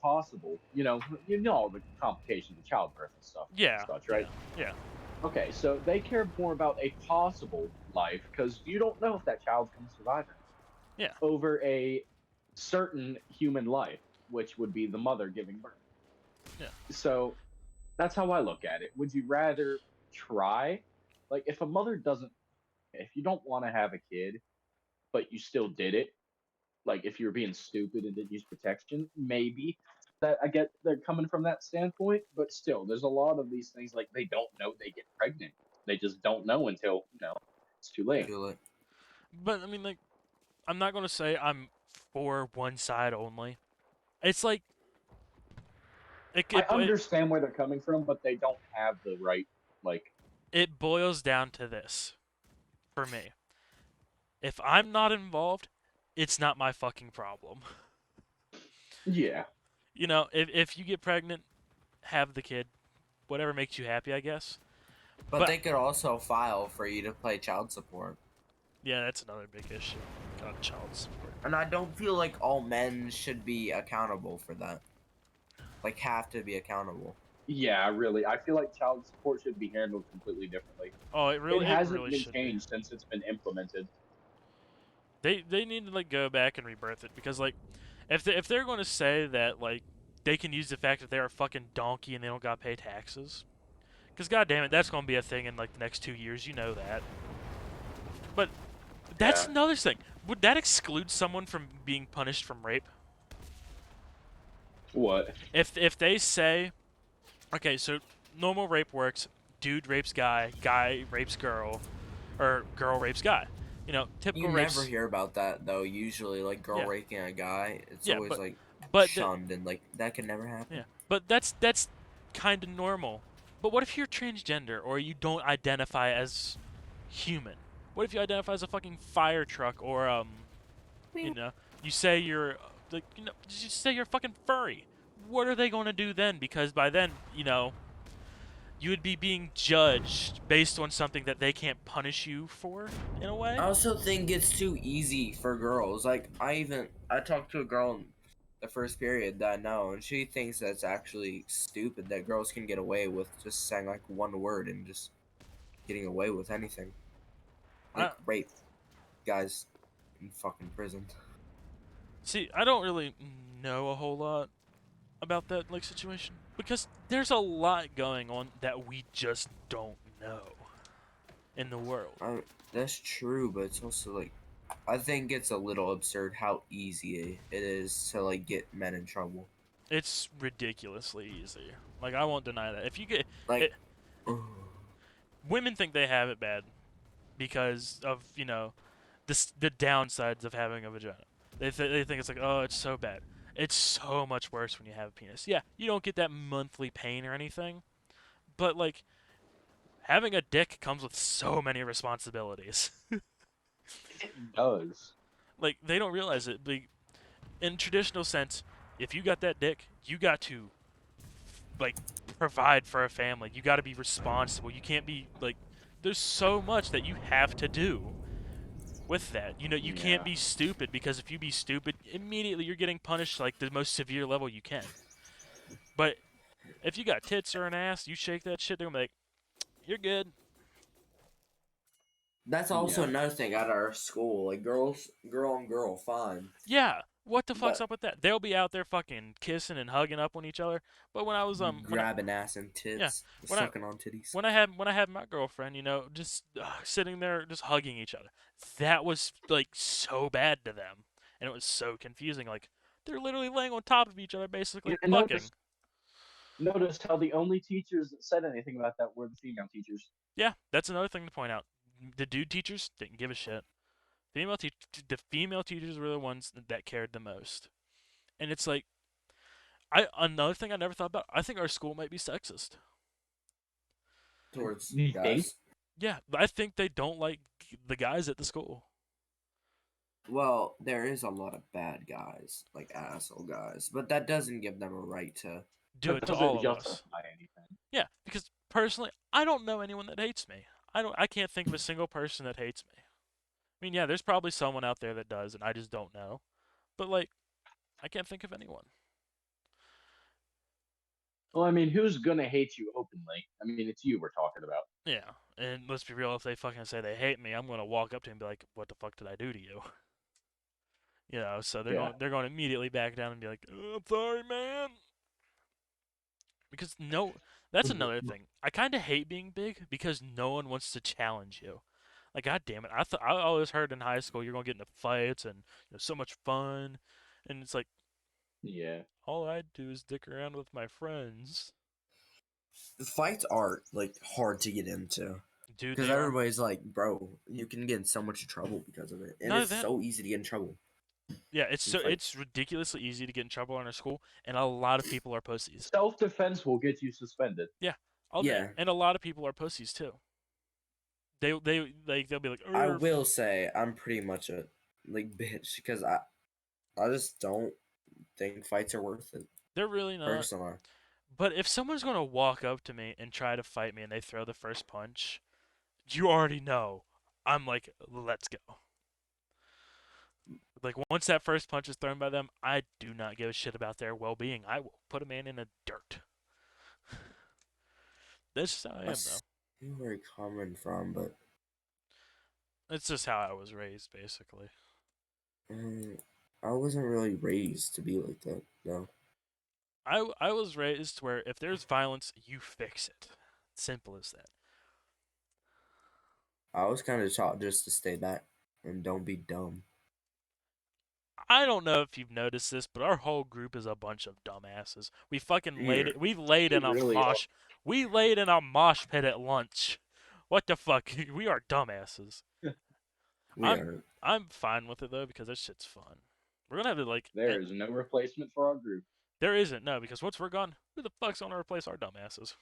Speaker 5: possible, the complications of childbirth and stuff,
Speaker 2: Yeah.
Speaker 5: such, right?
Speaker 2: Yeah.
Speaker 5: Okay, so they care more about a possible life because you don't know if that child's going to survive it.
Speaker 2: Yeah.
Speaker 5: Over a certain human life, which would be the mother giving birth.
Speaker 2: Yeah.
Speaker 5: So that's how I look at it. Would you rather try? Like, if you don't want to have a kid, but you still did it, like if you were being stupid and didn't use protection, maybe that I get they're coming from that standpoint, but still, there's a lot of these things like they don't know they get pregnant. They just don't know until it's too late.
Speaker 3: Feel it.
Speaker 2: But I mean, like, I'm not gonna say I'm for one side only. It's like
Speaker 5: I understand where they're coming from, but they don't have the right
Speaker 2: it boils down to this for me. If I'm not involved, it's not my fucking problem.
Speaker 5: Yeah.
Speaker 2: You know, if you get pregnant, have the kid, whatever makes you happy, I guess.
Speaker 3: But they could also file for you to pay child support.
Speaker 2: Yeah, that's another big issue. God, child support.
Speaker 3: And I don't feel like all men should be accountable for that. Like, have to be accountable.
Speaker 5: Yeah, really. I feel like child support should be handled completely differently.
Speaker 2: Oh, it
Speaker 5: hasn't
Speaker 2: really
Speaker 5: been
Speaker 2: should
Speaker 5: changed since it's been implemented.
Speaker 2: They need to like go back and rebirth it because like if they're going to say that like they can use the fact that they're a fucking donkey and they don't got to pay taxes, because goddamn it, that's going to be a thing in like the next 2 years. You know that. But that's another thing. Would that exclude someone from being punished from rape?
Speaker 5: What?
Speaker 2: If they say, okay, so normal rape works: dude rapes guy, guy rapes girl, or girl rapes guy. You know, typical
Speaker 3: You
Speaker 2: rapes.
Speaker 3: never hear about that though. Usually, like girl raping a guy, it's
Speaker 2: Yeah,
Speaker 3: always like
Speaker 2: but
Speaker 3: shunned and like that can never happen.
Speaker 2: Yeah, but that's kind of normal. But what if you're transgender or you don't identify as human? What if you identify as a fucking fire truck or you know, you say you're like you say you're fucking furry? What are they going to do then? Because by then, you know, you would be being judged based on something that they can't punish you for in a way.
Speaker 3: I also think it's too easy for girls. Like I talked to a girl in the first period that I know, and she thinks that's actually stupid that girls can get away with just saying like one word and just getting away with anything. Like rape guys in fucking prison.
Speaker 2: See, I don't really know a whole lot about that like situation because there's a lot going on that we just don't know in the world.
Speaker 3: That's true, but it's also like I think it's a little absurd how easy it is to like get men in trouble.
Speaker 2: It's ridiculously easy. Like I won't deny that. If you get
Speaker 3: like
Speaker 2: women think they have it bad because of, you know, the downsides of having a vagina. They think it's like, oh, it's so bad. It's so much worse when you have a penis. Yeah, you don't get that monthly pain or anything, but like having a dick comes with so many responsibilities.
Speaker 5: It does.
Speaker 2: Like they don't realize it. But in traditional sense, if you got that dick, you got to like provide for a family. You got to be responsible. You can't be like there's so much that you have to do with that. You know, you can't
Speaker 5: Yeah.
Speaker 2: be stupid, because if you be stupid, immediately you're getting punished like the most severe level you can. But if you got tits or an ass, you shake that shit, they're gonna be like, you're good.
Speaker 3: That's also
Speaker 5: Yeah.
Speaker 3: another thing at our school. Like girl on girl, fine.
Speaker 2: Yeah, what the fuck's
Speaker 3: But
Speaker 2: up with that? They'll be out there fucking kissing and hugging up on each other. But when I was
Speaker 3: grabbing ass and
Speaker 2: yeah,
Speaker 3: tits,
Speaker 2: when I
Speaker 3: sucking on titties.
Speaker 2: when I had my girlfriend, you know, just sitting there just hugging each other, that was like so bad to them, and it was so confusing. Like they're literally laying on top of each other, basically
Speaker 5: And
Speaker 2: fucking.
Speaker 5: notice how the only teachers that said anything about that were the female teachers.
Speaker 2: Yeah, that's another thing to point out. The dude teachers didn't give a shit. The female teachers were the ones that cared the most. And it's like, another thing I never thought about. I think our school might be sexist.
Speaker 3: Towards
Speaker 5: You think?
Speaker 3: guys.
Speaker 2: Yeah, I think they don't like the guys at the school.
Speaker 3: Well, there is a lot of bad guys, like asshole guys, but that doesn't give them a right to.
Speaker 2: Do
Speaker 5: That
Speaker 2: it to
Speaker 5: doesn't
Speaker 2: all of us.
Speaker 5: justify anything.
Speaker 2: Yeah, because personally, I don't know anyone that hates me. I can't think of a single person that hates me. I mean, yeah, there's probably someone out there that does, and I just don't know. But like, I can't think of anyone.
Speaker 5: Well, I mean, who's gonna hate you openly? I mean, it's you we're talking about.
Speaker 2: Yeah, and let's be real, if they fucking say they hate me, I'm gonna walk up to them and be like, "What the fuck did I do to you?" You know, so
Speaker 5: Yeah.
Speaker 2: they're going to immediately back down and be like, "Oh, I'm sorry, man." Because no, that's another thing. I kind of hate being big because no one wants to challenge you. Like, god damn it, I always heard in high school you're gonna get into fights and so much fun, and it's like
Speaker 5: Yeah.
Speaker 2: all I do is dick around with my friends.
Speaker 3: The fights are like hard to get into
Speaker 2: Dude,
Speaker 3: because
Speaker 2: they are.
Speaker 3: everybody's like, bro, you can get in so much trouble because of it, and
Speaker 2: None of
Speaker 3: it's
Speaker 2: that.
Speaker 3: so easy to get in trouble.
Speaker 2: Yeah,
Speaker 3: in fights.
Speaker 2: it's ridiculously easy to get in trouble in our school, and a lot of people are pussies.
Speaker 5: Self-defense will get you suspended.
Speaker 2: Yeah,
Speaker 3: Yeah.
Speaker 2: and a lot of people are pussies too. They'll be like,
Speaker 3: I
Speaker 2: "Urgh."
Speaker 3: will say I'm pretty much a like bitch because I just don't think fights are worth it
Speaker 2: They're really not.
Speaker 3: personally.
Speaker 2: But if someone's gonna walk up to me and try to fight me and they throw the first punch, you already know I'm like, let's go. Like once that first punch is thrown by them, I do not give a shit about their well-being. I will put a man in the dirt. That's just how I am, though.
Speaker 3: See where you're coming from, but
Speaker 2: It's just how I was raised, basically.
Speaker 3: I wasn't really raised to be like that. No.
Speaker 2: I was raised where if there's violence, you fix it. Simple as that.
Speaker 3: I was kind of taught just to stay back and don't be dumb.
Speaker 2: I don't know if you've noticed this, but our whole group is a bunch of dumbasses. We fucking laid it. We laid in a
Speaker 5: really
Speaker 2: mosh. We laid in a mosh pit at lunch. What the fuck? We are dumbasses.
Speaker 3: We are.
Speaker 2: I'm fine with it though because that shit's fun. We're gonna have to like.
Speaker 5: There is no replacement for our group.
Speaker 2: There isn't, no, because once we're gone, who the fuck's gonna replace our dumbasses?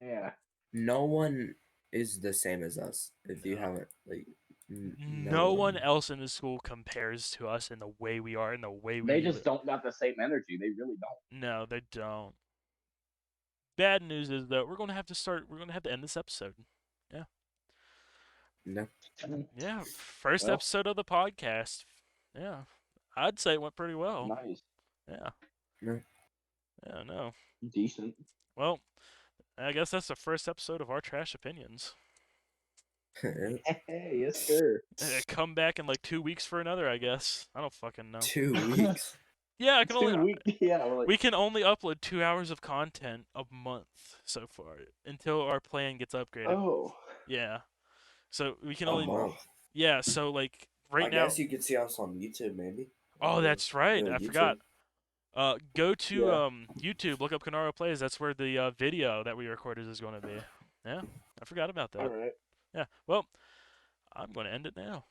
Speaker 5: Yeah.
Speaker 3: No one is the same as us. If you
Speaker 2: No.
Speaker 3: haven't like,
Speaker 2: No one else in this school compares to us in the way we are, in the way we.
Speaker 5: They just don't got the same energy. They really don't.
Speaker 2: No, they don't. Bad news is though, we're gonna have to start. We're gonna have to end this episode. Yeah.
Speaker 3: No.
Speaker 2: Yeah. First
Speaker 5: Well.
Speaker 2: episode of the podcast. Yeah. I'd say it went pretty well.
Speaker 5: Nice.
Speaker 2: Yeah.
Speaker 3: No.
Speaker 2: Yeah. No.
Speaker 5: Decent.
Speaker 2: Well, I guess that's the first episode of our trash opinions.
Speaker 5: Hey, yes, sir.
Speaker 2: Come back in like 2 weeks for another, I guess. I don't fucking know.
Speaker 3: 2 weeks.
Speaker 2: Yeah, I can only.
Speaker 5: Yeah, like,
Speaker 2: We can only upload 2 hours of content a month so far until our plan gets upgraded.
Speaker 5: oh.
Speaker 2: Yeah. So we can
Speaker 3: A
Speaker 2: only.
Speaker 3: month.
Speaker 2: Yeah. So like right
Speaker 3: I
Speaker 2: now.
Speaker 3: guess you could see us on YouTube, maybe.
Speaker 2: Oh, that's right. I
Speaker 3: YouTube.
Speaker 2: forgot. Go to
Speaker 5: Yeah.
Speaker 2: YouTube. Look up Canaro Plays. That's where the video that we recorded is going to be. Yeah. I forgot about that.
Speaker 5: All right.
Speaker 2: Yeah. Well, I'm going to end it now.